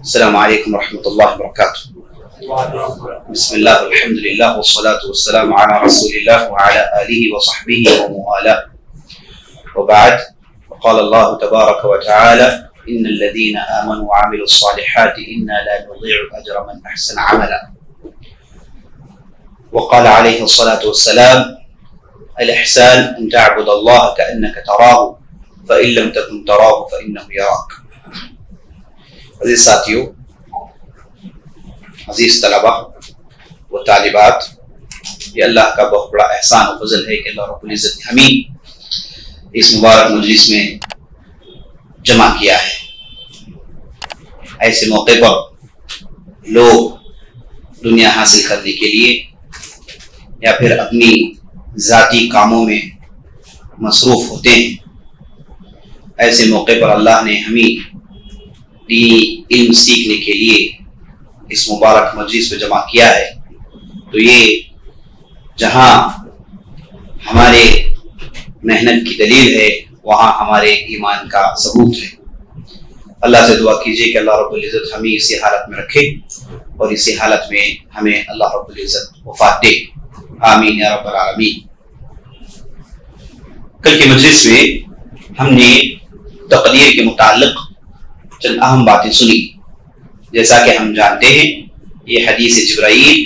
السلام علیکم ورحمۃ اللہ وبرکاتہ۔ بسم اللہ والحمد للہ والصلاة والسلام علی رسول اللہ وعلی آلہ وصحبہ وموالاہ، وبعد، وقال اللہ تبارک وتعالی ان الذین آمنوا وعملوا الصالحات انا لا نضيع اجر من احسن عملا، وقال علیہ الصلاة والسلام الاحسان ان تعبد اللہ کأنک تراہ فإن لم تکن تراہ فإنہ یراک۔ عزیز ساتھیوں، عزیز طلبہ و طالبات، یہ اللہ کا بہت بڑا احسان و فضل ہے کہ اللہ رب العزت نے ہمیں اس مبارک مجلس میں جمع کیا ہے۔ ایسے موقع پر لوگ دنیا حاصل کرنے کے لیے یا پھر اپنی ذاتی کاموں میں مصروف ہوتے ہیں۔ ایسے موقع پر اللہ نے ہمیں دینی علم سیکھنے کے لیے اس مبارک مجلس میں جمع کیا ہے، تو یہ جہاں ہمارے محنت کی دلیل ہے وہاں ہمارے ایمان کا ثبوت ہے۔ اللہ سے دعا کیجیے کہ اللہ رب العزت ہمیں اسی حالت میں رکھے اور اسی حالت میں ہمیں اللہ رب العزت وفات دے، آمین یا رب العالمین۔ کل کے مجلس میں ہم نے تقدیر کے متعلق چند اہم باتیں سنی۔ جیسا کہ ہم جانتے ہیں یہ حدیث جبرائیل،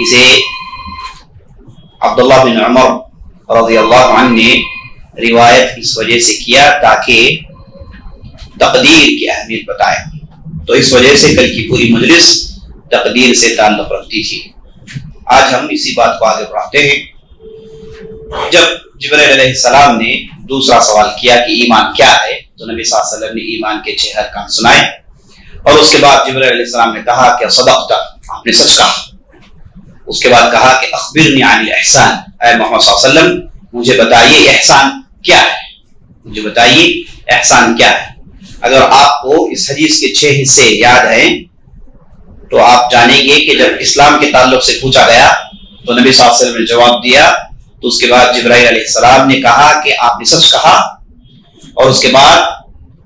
اسے عبداللہ بن عمر رضی اللہ عنہ نے روایت اس وجہ سے کیا تاکہ تقدیر کی اہمیت بتائے، تو اس وجہ سے کل کی پوری مجلس تقدیر سے تعلق رکھتی تھی۔ آج ہم اسی بات کو آگے بڑھاتے ہیں۔ جب جبرائیل علیہ السلام نے دوسرا سوال کیا کہ ایمان کیا ہے، تو نبی صلی اللہ علیہ وسلم نے ایمان کے 6 ارکان سنائے، اور اس کے بعد جبرائیل علیہ السلام نے کہا کہ صدقت، آپ نے سچ کہا۔ اس کے بعد کہا کہ اخبرنی عن الاحسان، اے محمد صلی اللہ علیہ وسلم مجھے بتائیے احسان کیا ہے، مجھے بتائیے احسان کیا ہے۔ اگر آپ کو اس حدیث کے 6 حصے یاد ہیں تو آپ جانیں گے کہ جب اسلام کے تعلق سے پوچھا گیا تو نبی صلی اللہ علیہ وسلم نے جواب دیا، تو اس کے بعد جبرائیل علیہ السلام نے کہا کہ آپ نے سچ کہا، اور اس کے بعد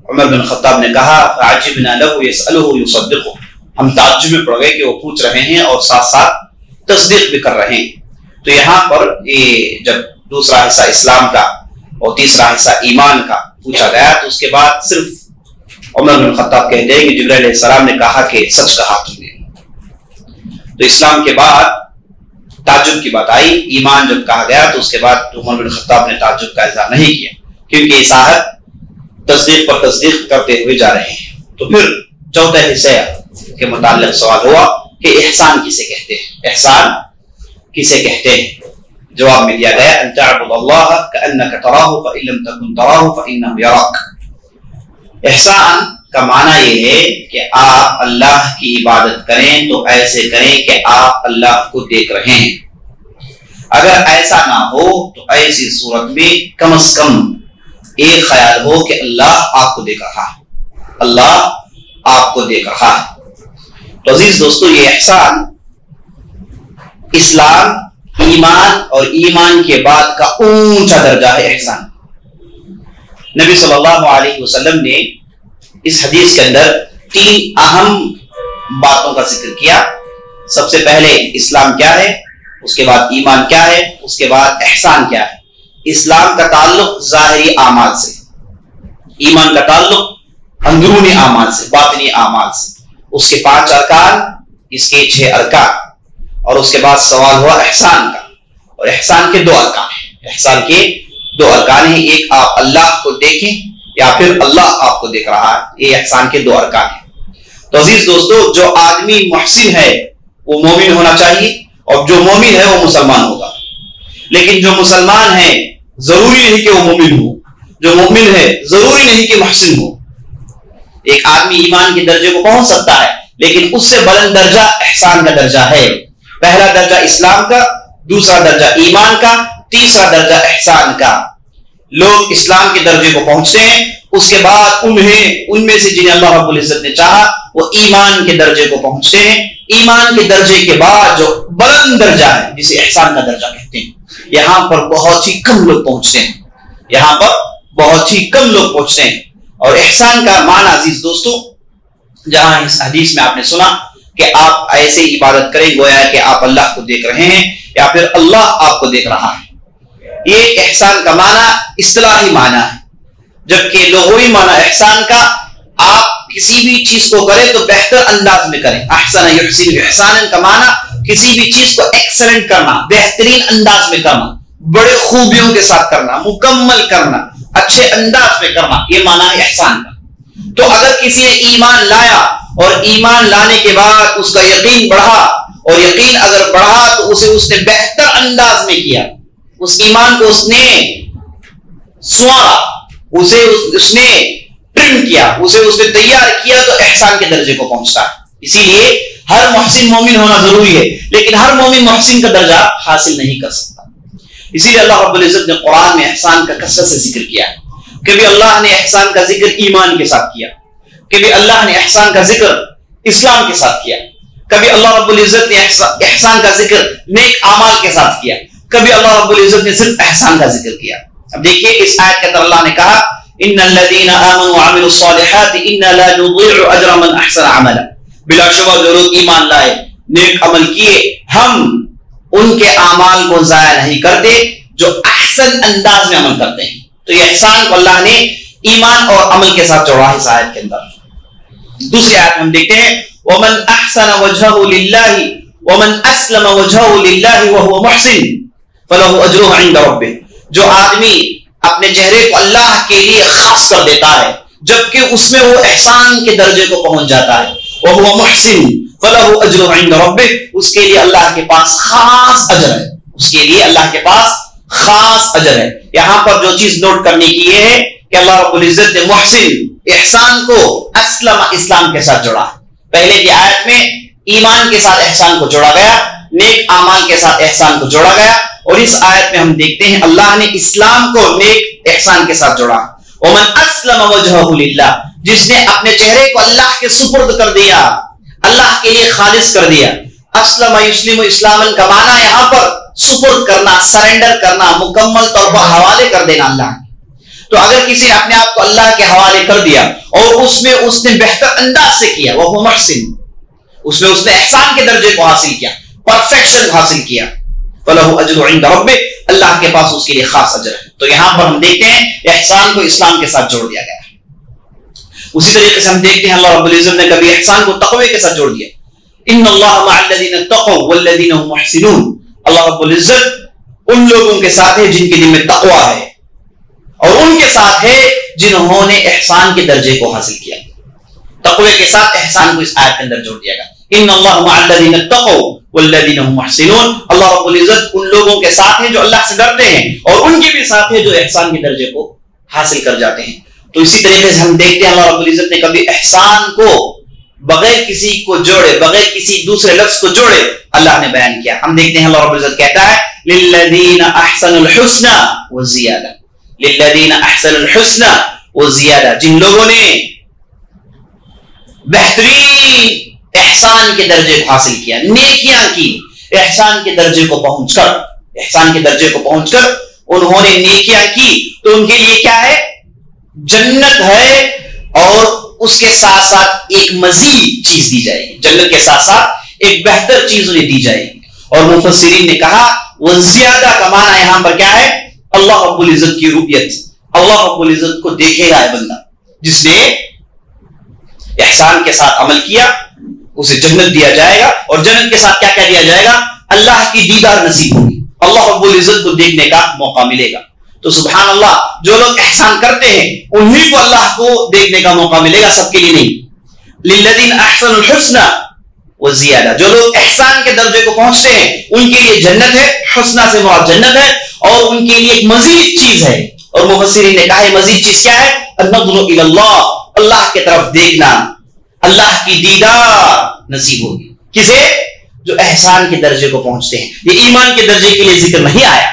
عمر بن خطاب نے کہا فعجبنا له يسأله يصدقه، ہم تعجب میں پڑ گئے کہ وہ پوچھ رہے ہیں اور ساتھ ساتھ تصدیق بھی کر رہے ہیں۔ تو یہاں پر یہ جب دوسرا حصہ اسلام کا اور تیسرا حصہ ایمان کا پوچھا گیا تو اس کے بعد صرف عمر بن خطاب کہتے ہیں کہ جبرائیل علیہ السلام نے کہا کہ سچ کہا تم نے۔ تو اسلام کے بعد تعجب کی بات آئی، ایمان جب کہا گیا تو اس کے بعد عمر بن خطاب نے تعجب کا اظہار نہیں کیا، کیونکہ یہ صاحب تصدیق پر تصدیق کرتے ہوئے جا رہے ہیں۔ تو پھر چوتھے حصے کے متعلق سوال ہوا کہ احسان کسے کہتے ہیں، احسان کسے کہتے ہیں؟ جواب میں دیا گیا ان تعبد اللہ کأنک تراہ فإن لم تکن تراہ فإنہ یراک۔ احسان کا معنی یہ ہے کہ آپ اللہ کی عبادت کریں تو ایسے کریں کہ آپ اللہ کو دیکھ رہے ہیں۔ اگر ایسا نہ ہو تو ایسی صورت میں کم از کم ایک خیال ہو کہ اللہ آپ کو دیکھ رہا ہے، اللہ آپ کو دیکھ رہا ہے۔ تو عزیز دوستو، یہ احسان اسلام، ایمان اور ایمان کے بعد کا اونچا درجہ ہے احسان۔ نبی صلی اللہ علیہ وسلم نے اس حدیث کے اندر 3 اہم باتوں کا ذکر کیا۔ سب سے پہلے اسلام کیا ہے، اس کے بعد ایمان کیا ہے، اس کے بعد احسان کیا ہے۔ اسلام کا تعلق ظاہری اعمال سے، ایمان کا تعلق اندرونی اعمال سے، باطنی اعمال سے۔ اس کے 5 ارکان، اس کے 6 ارکان، اور اس کے بعد سوال ہوا احسان کا، اور احسان کے 2 ارکان ہیں۔ احسان کے 2 ارکان ہیں، ایک آپ اللہ کو دیکھیں یا پھر اللہ آپ کو دیکھ رہا ہے، یہ احسان کے 2 ارکان ہیں۔ تو عزیز دوستو، جو آدمی محسن ہے وہ مومن ہونا چاہیے، اور جو مومن ہے وہ مسلمان ہوگا۔ لیکن جو مسلمان ہے ضروری نہیں کہ وہ مومن ہو، جو مومن ہے ضروری نہیں کہ محسن ہو۔ ایک آدمی ایمان کے درجے کو پہنچ سکتا ہے، لیکن اس سے بلند درجہ احسان کا درجہ ہے۔ پہلا درجہ اسلام کا، دوسرا درجہ ایمان کا، تیسرا درجہ احسان کا۔ لوگ اسلام کے درجے کو پہنچتے ہیں، اس کے بعد ان میں سے جنہیں اللہ رب العزت نے چاہا وہ ایمان کے درجے کو پہنچتے ہیں۔ ایمان کے درجے کے بعد جو بلند درجہ ہے جسے احسان کا درجہ کہتے ہیں، یہاں پر بہت ہی کم لوگ پہنچتے ہیں، یہاں پر بہت ہی کم لوگ پہنچتے ہیں۔ اور احسان کا معنی عزیز دوستو جہاں اس حدیث میں آپ نے سنا کہ آپ ایسے عبادت کریں گویا کہ آپ اللہ کو دیکھ رہے ہیں یا پھر اللہ آپ کو دیکھ رہا ہے۔ یہ احسان کا معنی اصطلاحی معنی ہے، جبکہ لغوی معنی احسان کا آپ کسی بھی چیز کو کریں تو بہتر انداز میں کریں۔ احسن یحسن احسانا کا معنی کسی بھی چیز کو ایکسلنٹ کرنا، بہترین انداز میں کرنا، بڑے خوبیوں کے ساتھ کرنا، مکمل کرنا، اچھے انداز میں کرنا، یہ معنی ہے احسان کا۔ تو اگر کسی نے ایمان لایا اور ایمان لانے کے بعد اس کا یقین بڑھا، اور یقین اگر بڑھا تو اس نے بہتر انداز میں کیا، اس ایمان کو اس نے سنوارا، اس نے ٹرم کیا، اس نے تیار کیا، تو احسان کے درجے کو پہنچتا ہے۔ اسی لیے ہر محسن مومن ہونا ضروری ہے، لیکن ہر مومن محسن کا درجہ حاصل نہیں کر سکتا۔ اسی لیے اللہ رب العزت نے قرآن میں احسان کا کثرت سے ذکر کیا ہے۔ کبھی اللہ نے احسان کا ذکر ایمان کے ساتھ کیا، کبھی اللہ نے احسان کا ذکر اسلام کے ساتھ کیا، کبھی اللہ رب العزت نے احسان کا ذکر نیک اعمال کے ساتھ کیا، کبھی اللہ رب العزت نے صرف احسان کا ذکر کیا۔ اب دیکھیے اس آیت کے اندر اللہ نے کہا ان الذين امنوا وعملوا الصالحات انا لا نضيع اجر من احسن عملا، بلا شبہ جو لوگ ایمان لائے، نیک عمل کیے، ہم ان کے اعمال کو ضائع نہیں کرتے جو احسن انداز میں عمل کرتے ہیں۔ تو یہ احسان کو اللہ نے ایمان اور عمل کے ساتھ جوڑا ہے اس آیت کے اندر۔ دوسری آیت ہم دیکھتے ہیں ومن احسن وجهه لله ومن اسلم وجهه لله وهو محسن فله اجره عند ربه، جو آدمی اپنے چہرے کو اللہ کے لیے خاص کر دیتا ہے جبکہ اس میں وہ احسان کے درجے کو پہنچ جاتا ہے، وهو محسن فله اجره عند ربه، اس کے لیے اللہ کے پاس خاص اجر ہے، اس کے لیے اللہ کے پاس خاص اجر ہے۔ یہاں پر جو چیز نوٹ کرنے کی یہ ہے کہ اللہ رب العزت نے محسن احسان کو اسلم اسلام کے ساتھ جوڑا ہے۔ پہلے کی آیت میں ایمان کے ساتھ احسان کو جوڑا گیا، نیک اعمال کے ساتھ احسان کو جوڑا گیا، اور اس آیت میں ہم دیکھتے ہیں اللہ نے اسلام کو نیک احسان کے ساتھ جوڑا۔ ومن اسلم وجهه للہ، جس نے اپنے چہرے کو اللہ کے سپرد کر دیا، اللہ کے لیے خالص کر دیا۔ اسلم یسلم اسلاما کا معنی یہاں پر سپرد کرنا، سرنڈر کرنا، مکمل طور پر حوالے کر دینا اللہ۔ تو اگر کسی نے اپنے آپ کو اللہ کے حوالے کر دیا اور اس میں اس نے بہتر انداز سے کیا، وہ محسن، اس میں اس نے احسان کے درجے کو حاصل کیا، پرفیکشن حاصل کیا، فلہ اجر عند ربہ، اللہ کے پاس اس کے لیے خاص اجر ہے۔ تو یہاں پر ہم دیکھتے ہیں احسان کو اسلام کے ساتھ جوڑ دیا گیا ہے۔ اسی طریقے سے ہم دیکھتے ہیں اللہ رب العزت نے کبھی احسان کو تقوی کے ساتھ جوڑ دیا، ان اللہ مع الذین اتقوا والذین هم محسنون، اللہ رب العزت ان لوگوں کے ساتھ ہے جن کے دل میں تقوی ہے، اور ان کے ساتھ ہے جنہوں نے احسان کے درجے کو حاصل کیا۔ تقوی کے ساتھ احسان کو اس آیت کے اندر جوڑ دیا گیا، ان اللہ مع الذین اتقوا والذین هم محسنون، اللہ رب العزت ان لوگوں کے ساتھ ہے جو اللہ سے ڈرتے ہیں، اور ان کے بھی ساتھ ہے جو احسان کے درجے کو حاصل کر جاتے ہیں۔ تو اسی طریقے سے ہم دیکھتے ہیں اللہ رب العزت نے کبھی احسان کو بغیر کسی کو جوڑے، بغیر کسی دوسرے لفظ کو جوڑے اللہ نے بیان کیا۔ ہم دیکھتے ہیں اللہ رب العزت کہتا ہے للذین احسنوا الحسنى وزیادہ، للذین احسنوا الحسنى وزیادہ، جن لوگوں نے بہترین احسان کے درجے کو حاصل کیا، نیکیاں کی، احسان کے درجے کو پہنچ کر، احسان کے درجے کو پہنچ کر انہوں نے نیکیاں کی، تو ان کے لیے کیا ہے؟ جنت ہے، اور اس کے ساتھ ساتھ ایک مزید چیز دی جائے گی، جنت کے ساتھ ساتھ ایک بہتر چیز انہیں دی جائے گی۔ اور مفسرین نے کہا وہ زیادہ کا معنی یہاں پر کیا ہے؟ اللہ رب العزت کی رؤیت، اللہ رب العزت کو دیکھے گا بندہ جس نے احسان کے ساتھ عمل کیا، اسے جنت دیا جائے گا، اور جنت کے ساتھ کیا کیا دیا جائے گا؟ اللہ کی دیدار نصیب ہوگی، اللہ رب العزت کو دیکھنے کا موقع ملے گا۔ تو سبحان اللہ، جو لوگ احسان کرتے ہیں انہی کو اللہ کو دیکھنے کا موقع ملے گا، سب کے لیے نہیں۔ للذین احسنوا الحسنى وزیادہ، جو لوگ احسان کے درجے کو پہنچتے ہیں ان کے لیے جنت ہے، حسنہ سے مراد جنت ہے، اور ان کے لیے ایک مزید چیز ہے۔ اور مفسرین نے کہا ہے مزید چیز کیا ہے؟ النظر الی اللہ، اللہ کی طرف دیکھنا، اللہ کی دیدار نصیب ہوگی۔ کسے؟ جو احسان کے درجے کو پہنچتے ہیں۔ یہ ایمان کے درجے کے لیے ذکر نہیں آیا،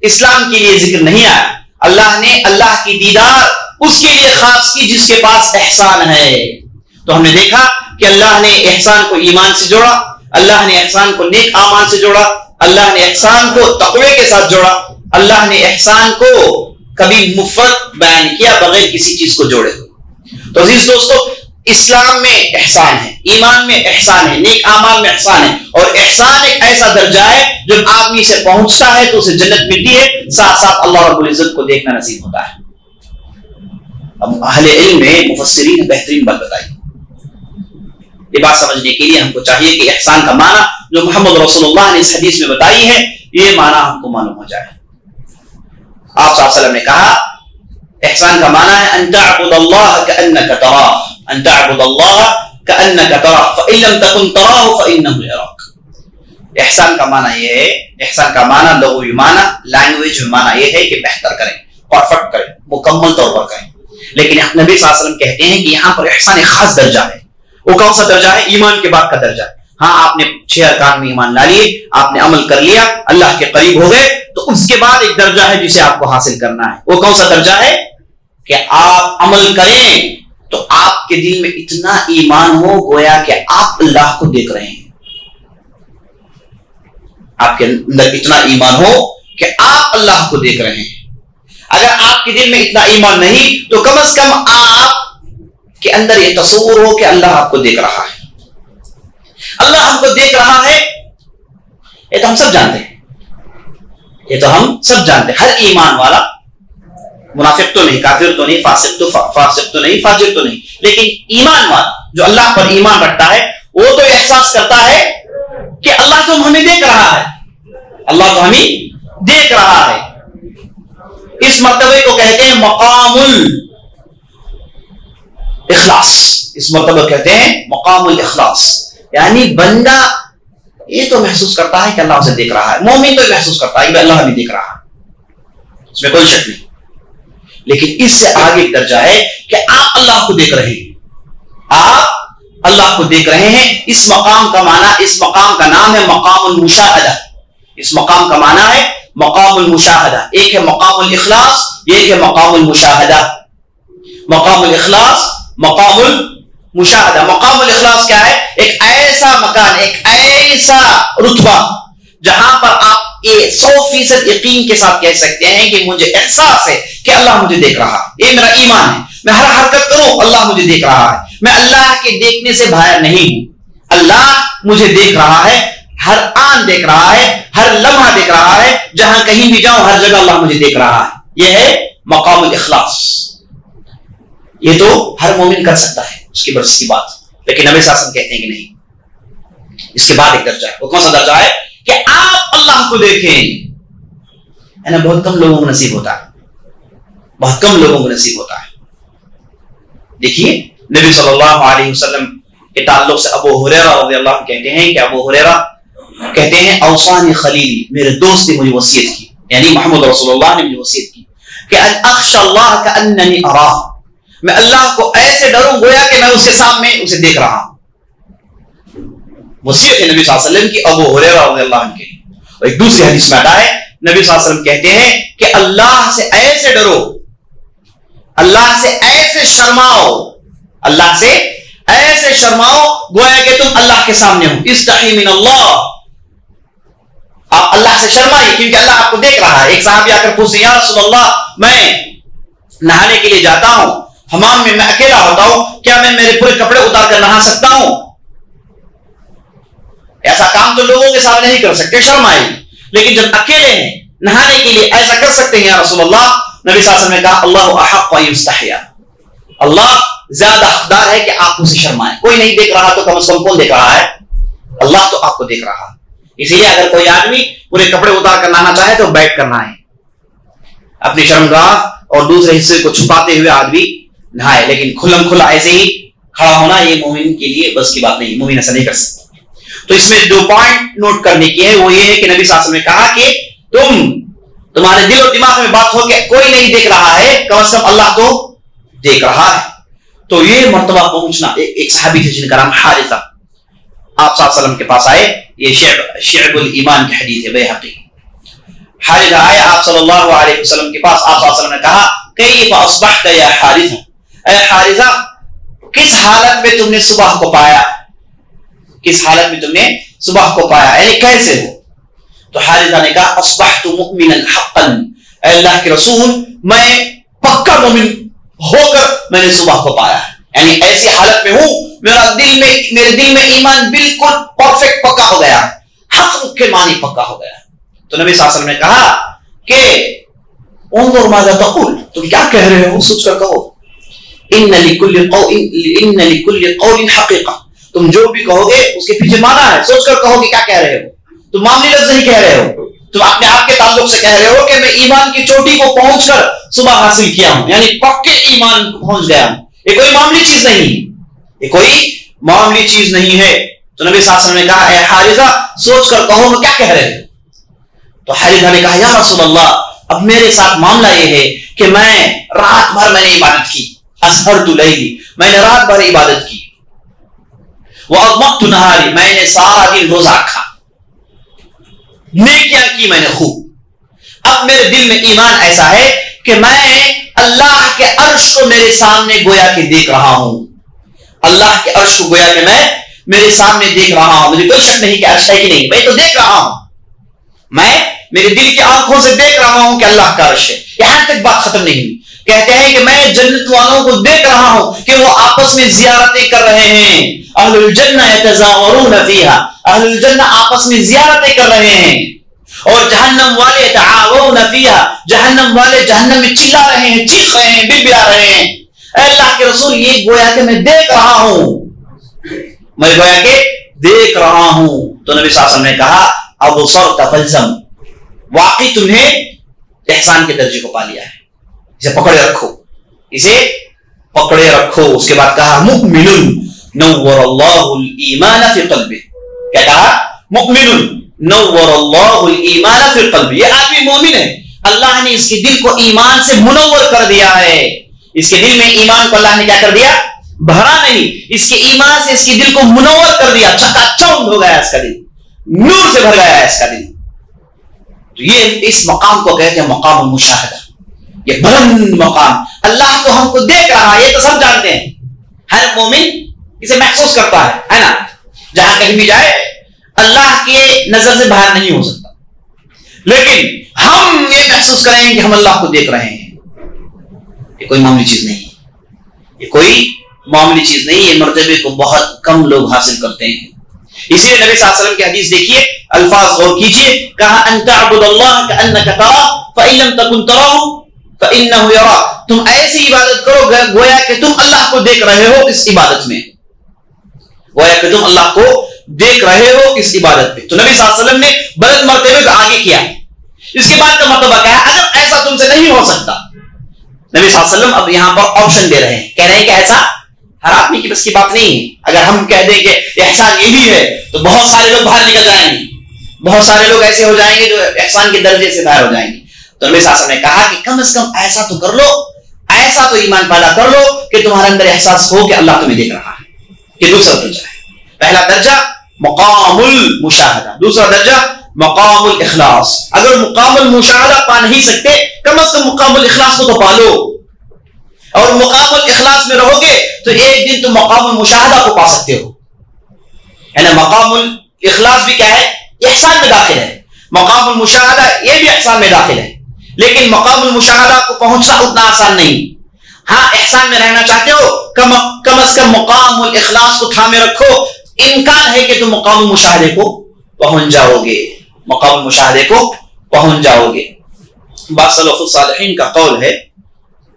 اسلام کے لیے ذکر نہیں آیا، اللہ نے اللہ کی دیدار اس کے لیے خاص کی جس کے پاس احسان ہے۔ تو ہم نے دیکھا کہ اللہ نے احسان کو ایمان سے جوڑا، اللہ نے احسان کو نیک اعمال سے جوڑا، اللہ نے احسان کو تقوی کے ساتھ جوڑا، اللہ نے احسان کو کبھی مفرد بیان کیا بغیر کسی چیز کو جوڑے۔ تو عزیز دوستو، اسلام میں احسان ہے، ایمان میں احسان ہے، نیک اعمال میں احسان ہے، اور احسان ایک ایسا درجہ ہے جب آدمی سے پہنچتا ہے تو اسے جنت ملتی ہے، ساتھ ساتھ اللہ رب العزت کو دیکھنا نصیب ہوتا ہے۔ اب اہل علم میں مفسرین بہترین بات بتائی، یہ بات سمجھنے کے لیے ہم کو چاہیے کہ احسان کا معنی جو محمد رسول اللہ نے اس حدیث میں بتائی ہے یہ معنی ہم کو معلوم ہو جائے۔ آپ صلی اللہ علیہ وسلم نے کہا احسان کا معنی ہے ان تعبد اللہ کأنک تراہ، ان تعبد اللہ کأنک تراہ فإن لم تکن تراہ فإنہ یراک۔ احسان کا معنی یہ ہے، احسان کا معنی لغوی معنی، لینگویج میں معنی یہ ہے کہ بہتر کریں، پرفیکٹ کریں، مکمل طور پر کریں، لیکن نبی صلی اللہ علیہ وسلم کہتے ہیں کہ یہاں پر احسان ایک خاص درجہ ہے۔ وہ کون سا درجہ ہے؟ ایمان کے بعد کا درجہ۔ ہاں آپ نے 6 ارکان میں ایمان لا لیے، آپ نے عمل کر لیا، اللہ کے قریب ہو گئے، تو اس کے بعد ایک درجہ ہے جسے آپ کو حاصل کرنا ہے۔ وہ کون سا درجہ ہے؟ کہ آپ عمل کریں تو آپ کے دل میں اتنا ایمان ہو گویا کہ آپ اللہ کو دیکھ رہے ہیں، آپ کے اندر اتنا ایمان ہو کہ آپ اللہ کو دیکھ رہے ہیں۔ اگر آپ کے دل میں اتنا ایمان نہیں تو کم از کم آپ کے اندر یہ تصور ہو کہ اللہ آپ کو دیکھ رہا ہے، اللہ ہم کو دیکھ رہا ہے۔ یہ تو ہم سب جانتے ہیں، یہ تو ہم سب جانتے ہیں۔ ہر ایمان والا، منافق تو نہیں، کافر تو نہیں، فاسق تو نہیں، فاجر تو نہیں، لیکن ایمان والا جو اللہ پر ایمان رکھتا ہے وہ تو احساس کرتا ہے کہ اللہ تو ہمیں دیکھ رہا ہے، اللہ تو ہمیں دیکھ رہا ہے۔ اس مرتبے کو کہتے ہیں مقام الاخلاص، اس مرتبہ کہتے ہیں مقام الاخلاص، یعنی بندہ یہ تو محسوس کرتا ہے کہ اللہ اسے دیکھ رہا ہے، مومن تو محسوس کرتا ہے کہ اللہ ہمیں دیکھ رہا ہے، اس میں کوئی شک نہیں، لیکن اس سے آگے ایک درجہ ہے کہ آپ اللہ کو دیکھ رہے ہیں، آپ اللہ کو دیکھ رہے ہیں۔ اس مقام کا معنی، اس مقام کا نام ہے مقام المشاہدہ، اس مقام کا معنی ہے مقام المشاہدہ۔ ایک ہے مقام الاخلاص، ایک ہے مقام المشاہدہ۔ مقام الاخلاص، مقام المشاہدہ۔ مقام الاخلاص کیا ہے؟ ایک ایسا مکان، ایک ایسا رتبہ جہاں پر آپ 100% یقین کے ساتھ کہہ سکتے ہیں کہ مجھے احساس ہے کہ اللہ مجھے دیکھ رہا ہے، یہ میرا ایمان ہے، میں ہر حرکت کروں اللہ مجھے دیکھ رہا ہے، میں اللہ کے دیکھنے سے باہر نہیں ہوں، اللہ مجھے دیکھ رہا ہے، ہر آن دیکھ رہا ہے، ہر لمحہ دیکھ رہا ہے، جہاں کہیں بھی جاؤں ہر جگہ اللہ مجھے دیکھ رہا ہے۔ یہ ہے مقام الاخلاص۔ یہ تو ہر مومن کر سکتا ہے، اس کی برس کی بات، لیکن نبی صلی اللہ علیہ وسلم کہتے ہیں کہ نہیں، اس کے بعد ایک درجہ ہے۔ وہ کون سا درجہ ہے؟ کہ آپ اللہ کو دیکھیں۔ بہت کم لوگوں کو نصیب ہوتا ہے، بہت کم لوگوں کو نصیب ہوتا ہے۔ دیکھیے نبی صلی اللہ علیہ وسلم کے تعلق سے ابو ہریرہ رضی اللہ عنہ کہتے ہیں کہ ابو ہریرہ کہتے ہیں اوصانی خلیلی، میرے دوست نے مجھے وصیت کی، یعنی محمد رسول اللہ نے مجھے وصیت کی کہ ان اخشى اللہ کاننی اراہ، میں اللہ کو ایسے ڈروں گویا کہ میں اس کے سامنے اسے دیکھ رہا ہوں۔ وصیت ہے نبی صلی اللہ علیہ وسلم کی ابو ہریرہ رضی اللہ عنہ کی۔ اور ایک دوسری حدیث میں آتا ہے نبی صلی اللہ علیہ وسلم کہتے ہیں کہ اللہ سے ایسے ڈرو، اللہ سے ایسے شرماؤ، اللہ سے ایسے شرماؤ گویا کہ تم اللہ کے سامنے ہو۔ استحی من اللہ، آپ اللہ سے شرمائیے کیونکہ اللہ آپ کو دیکھ رہا ہے۔ ایک صحابی آ کر پوچھتے ہیں یا رسول اللہ میں نہانے کے لیے جاتا ہوں، حمام میں اکیلا ہوتا ہوں، کیا میں میرے پورے کپڑے اتار کر نہا سکتا ہوں؟ ایسا کام تو لوگوں کے سامنے نہیں کر سکتے، شرم آئے گی، لیکن جب اکیلے ہیں نہانے کے لیے ایسا کر سکتے ہیں یا رسول اللہ؟ نبی صلی اللہ علیہ وسلم نے کہا اللہ احق ان یستحیا، اللہ زیادہ حقدار ہے کہ آپ اسے شرمائیں۔ کوئی نہیں دیکھ رہا تو کم از کم کون دیکھ رہا ہے؟ اللہ تو آپ کو دیکھ رہا ہے۔ اسی لیے اگر کوئی آدمی پورے کپڑے اتار کر نہانا چاہے تو بیٹھ کر نہائے، اپنی شرمگاہ اور دوسرے حصے کو چھپاتے ہوئے آدمی نہائے، لیکن کھلم کھلا ایسے ہی کھڑا ہونا یہ مومن کے لیے بس کی بات نہیں، مومن ایسا نہیں کر سکتا۔ تو اس میں 2 پوائنٹ نوٹ کرنے کی ہے، وہ یہ ہے کہ نبی صلی اللہ علیہ وسلم نے کہا کہ تمہارے دل و دماغ میں بات ہو کہ کوئی نہیں دیکھ رہا ہے، کم از کم اللہ تو دیکھ رہا ہے۔ تو یہ مرتبہ پہنچنا، ایک صحابی تھے جن کا نام حارثہ، آپ صلی اللہ علیہ وسلم کے پاس آئے، یہ شعب الایمان کی حدیث ہے بیہقی۔ حارثہ آئے آپ صلی اللہ علیہ وسلم کے پاس، آپ صلی اللہ علیہ وسلم نے کہا کیف اصبحت یا حارثہ، اے حارثہ کس حالت میں تم نے صبح کو پایا، کس حالت میں تم نے صبح کو پایا، یعنی کیسے ہو؟ تو حارثہ نے کہا اصبحت مؤمنا حقا، اے اللہ کے رسول میں پکا مومن ہو کر میں نے صبح کو پایا ہے، یعنی ایسی حالت میں ہوں میرے دل میں ایمان بالکل پرفیکٹ پکا ہو گیا، حق کے معنی پکا ہو گیا۔ تو نبی صلی اللہ علیہ وسلم نے کہا کہ انظر ماذا تقول، تم کیا کہہ رہے ہو، سوچ کر کہو۔ ان لکل قول حقیقہ، تم جو بھی کہو گے اس کے پیچھے معنی ہے، سوچ کر کہو کہ کیا کہہ رہے ہو۔ تم معاملی لفظ نہیں کہہ رہے ہو، تم اپنے آپ کے تعلق سے کہہ رہے ہو کہ میں ایمان کی چوٹی کو پہنچ کر صبح حاصل کیا ہوں، یعنی پکے ایمان کو پہنچ گیا ہوں۔ یہ کوئی معاملی چیز نہیں ہے، یہ کوئی معاملی چیز نہیں ہے۔ تو نبی صلی اللہ علیہ وسلم نے کہا اے حارثہ سوچ کر کہو میں کیا کہہ رہے ہو۔ تو حارثہ نے کہا یا رسول اللہ اب میرے ساتھ معاملہ یہ ہے کہ میں رات بھر میں نے عبادت کی، اسحرت لیلی، میں نے رات بھر عبادت کی، واضمت نہاری، میں نے سارا دن روزہ رکھا، نیکیاں کی میں نے خوب۔ اب میرے دل میں ایمان ایسا ہے کہ میں اللہ کے عرش کو میرے سامنے گویا کہ دیکھ رہا ہوں، اللہ کے عرش کو گویا کہ میں میرے سامنے دیکھ رہا ہوں، مجھے کوئی شک نہیں کہ عرش ہے کہ نہیں، میں تو دیکھ رہا ہوں، میں میرے دل کی آنکھوں سے دیکھ رہا ہوں کہ اللہ کا عرش ہے۔ یہاں تک بات ختم نہیں ہوئی، کہتے ہیں کہ میں جنت والوں کو دیکھ رہا ہوں کہ وہ آپس میں زیارتیں کر رہے ہیں، اہل الجنہ یتزاورون فیہا، اہل الجنہ آپس میں زیارتیں کر رہے ہیں، اور جہنم والے تعاون فیہا، جہنم والے جہنم میں چلا رہے ہیں، چیخ رہے ہیں، بلبلا رہے ہیں۔ اے اللہ کے رسول یہ گویا کہ میں دیکھ رہا ہوں، میں گویا کہ دیکھ رہا ہوں۔ تو نبی صلی اللہ علیہ وسلم نے کہا ابصرت فالزم، واقعی تمہیں احسان کے درجے کو پا لیا ہے، اسے پکڑے رکھو، اسے پکڑے رکھو۔ اس کے بعد کہا مؤمن نور اللہ الایمان فی قلبہ، کیا کہا مؤمن نور اللہ الایمان فی قلبہ، یہ آدمی مومن ہے، اللہ نے اس کے دل کو ایمان سے منور کر دیا ہے، اس کے دل میں ایمان کو اللہ نے کیا کر دیا، بھرا نہیں، اس کے ایمان سے اس کے دل کو منور کر دیا، چکا چوند ہو گیا اس کا دل، نور سے بھر گیا ہے اس کا دل۔ تو یہ اس مقام کو کہتے ہیں مقام المشاہدہ، یہ بلند مقام، اللہ تو ہم کو دیکھ رہا ہے، یہ تو سب جانتے ہیں، ہر مومن اسے محسوس کرتا ہے نا، جہاں کہیں بھی جائے اللہ کے نظر سے باہر نہیں ہو سکتا، لیکن ہم یہ محسوس کریں کہ ہم اللہ کو دیکھ رہے ہیں، یہ کوئی معمولی چیز نہیں، یہ کوئی معمولی چیز نہیں، یہ مرتبے کو بہت کم لوگ حاصل کرتے ہیں۔ اسی لیے نبی صلی اللہ علیہ وسلم کی حدیث دیکھیے، الفاظ غور کیجیے، کہا ان تعبد اللہ کأنک تراہ فإن لم تکن تراہ فإنہ یراک، تم ایسی عبادت کرو گویا کہ تم اللہ کو دیکھ رہے ہو اس عبادت میں، گویا کہ تم اللہ کو دیکھ رہے ہو اس عبادت میں۔ تو نبی صلی اللہ علیہ وسلم نے بلند مرتبے کو آگے کیا۔ اس کے بعد کا مرتبہ کیا ہے، اگر ایسا تم سے نہیں ہو سکتا، نبی صلی اللہ علیہ وسلم اب یہاں پر آپشن دے رہے ہیں، کہہ رہے ہیں کہ ایسا ہر آدمی کی بس کی بات نہیں ہے، اگر ہم کہہ دیں کہ احسان یہی ہے تو بہت سارے لوگ باہر نکل جائیں گے، بہت سارے لوگ ایسے ہو جائیں گے جو احسان کے درجے سے باہر ہو جائیں گے۔ تو نبی صلی اللہ علیہ وسلم نے کہا کہ کم از کم ایسا تو کر لو، ایسا تو ایمان پیدا کر لو کہ تمہارے اندر احساس ہو کہ اللہ تمہیں دیکھ رہا ہے۔ یہ دوسرا درجہ ہے، پہلا درجہ مقام المشاہدہ، دوسرا درجہ مقام الاخلاص۔ اگر مقام المشاہدہ پا نہیں سکتے کم از کم مقام الاخلاص کو تو پا لو، اور مقام الاخلاص میں رہو گے تو ایک دن تم مقام المشاہدہ کو پا سکتے ہو۔ یعنی مقام الاخلاص بھی کیا ہے، احسان میں داخل ہے، مقام المشاہدہ یہ بھی احسان میں داخل ہے، لیکن مقام المشاہدہ کو پہنچنا اتنا آسان نہیں۔ ہاں احسان میں رہنا چاہتے ہو کم از کم مقام الاخلاص کو تھامے رکھو، امکان ہے کہ تم مقام المشاہدے کو پہنچ جاؤ گے، مقام المشاہدے کو پہنچ جاؤ گے۔ بعض سلف الصالحین کا قول ہے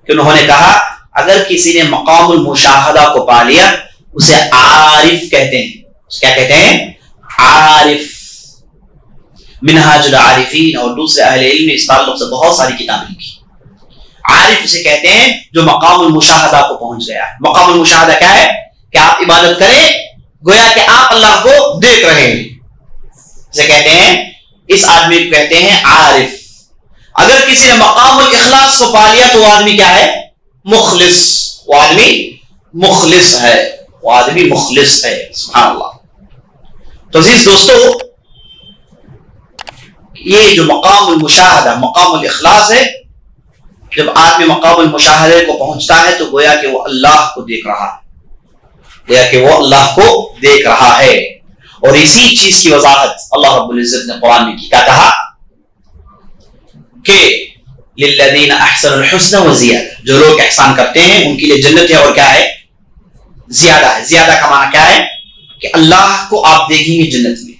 کہ انہوں نے کہا اگر کسی نے مقام المشاہدہ کو پا لیا اسے عارف کہتے ہیں، کیا کہتے ہیں، عارف۔ منہاج العارفین اور دوسرے اہل علم نے اس تعلق سے بہت ساری کتابیں لکھی۔ عارف اسے کہتے ہیں جو مقام المشاہدہ کو پہنچ گیا ہے۔ مقام المشاہدہ کیا ہے کہ آپ عبادت کریں گویا کہ آپ اللہ کو دیکھ رہے ہیں، اسے کہتے ہیں، اس آدمی کو کہتے ہیں عارف۔ اگر کسی نے مقام الاخلاص کو پا لیا تو وہ آدمی کیا ہے، مخلص، وہ آدمی مخلص ہے، وہ آدمی مخلص ہے، سبحان اللہ۔ تو عزیز دوستو، یہ جو مقام المشاہدہ مقام الاخلاص ہے، جب آدمی مقام المشاہدے کو پہنچتا ہے تو گویا کہ وہ اللہ کو دیکھ رہا ہے، گویا کہ وہ اللہ کو دیکھ رہا ہے۔ اور اسی چیز کی وضاحت اللہ رب العزت نے قرآن میں کی، کیا کہا کہ للذین احسنوا الحسنى وزیادہ، جو لوگ احسان کرتے ہیں ان کے لیے جنت ہے اور کیا ہے، زیادہ ہے. زیادہ کا معنی کیا ہے کہ اللہ کو آپ دیکھیں گے جنت میں.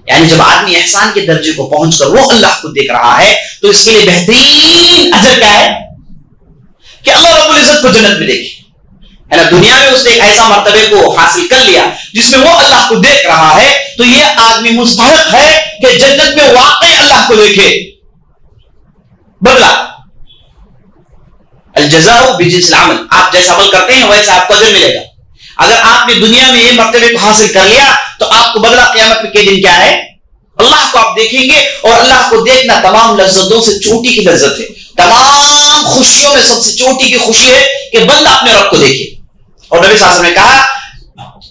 یعنی جب آدمی احسان کے درجے کو پہنچ کر وہ اللہ کو دیکھ رہا ہے تو اس کے لیے بہترین اجر کیا ہے کہ اللہ رب العزت کو جنت میں دیکھے. ہے نا, دنیا میں اس نے ایک ایسا مرتبے کو حاصل کر لیا جس میں وہ اللہ کو دیکھ رہا ہے, تو یہ آدمی مستحق ہے کہ جنت میں واقعی اللہ کو دیکھے. بدلا الجزاء بجنس العمل, آپ جیسا عمل کرتے ہیں ویسا آپ کو اجر ملے گا. اگر آپ نے دنیا میں یہ مرتبے کو حاصل کر لیا تو آپ کو بدلا قیامت کے دن کیا ہے, اللہ کو آپ دیکھیں گے. اور اللہ کو دیکھنا تمام لذتوں سے چوٹی کی لذت ہے, تمام خوشیوں میں سب سے چوٹی کی خوشی ہے کہ بندہ اپنے رب کو دیکھے. اور نبی صلی اللہ علیہ وسلم نے کہا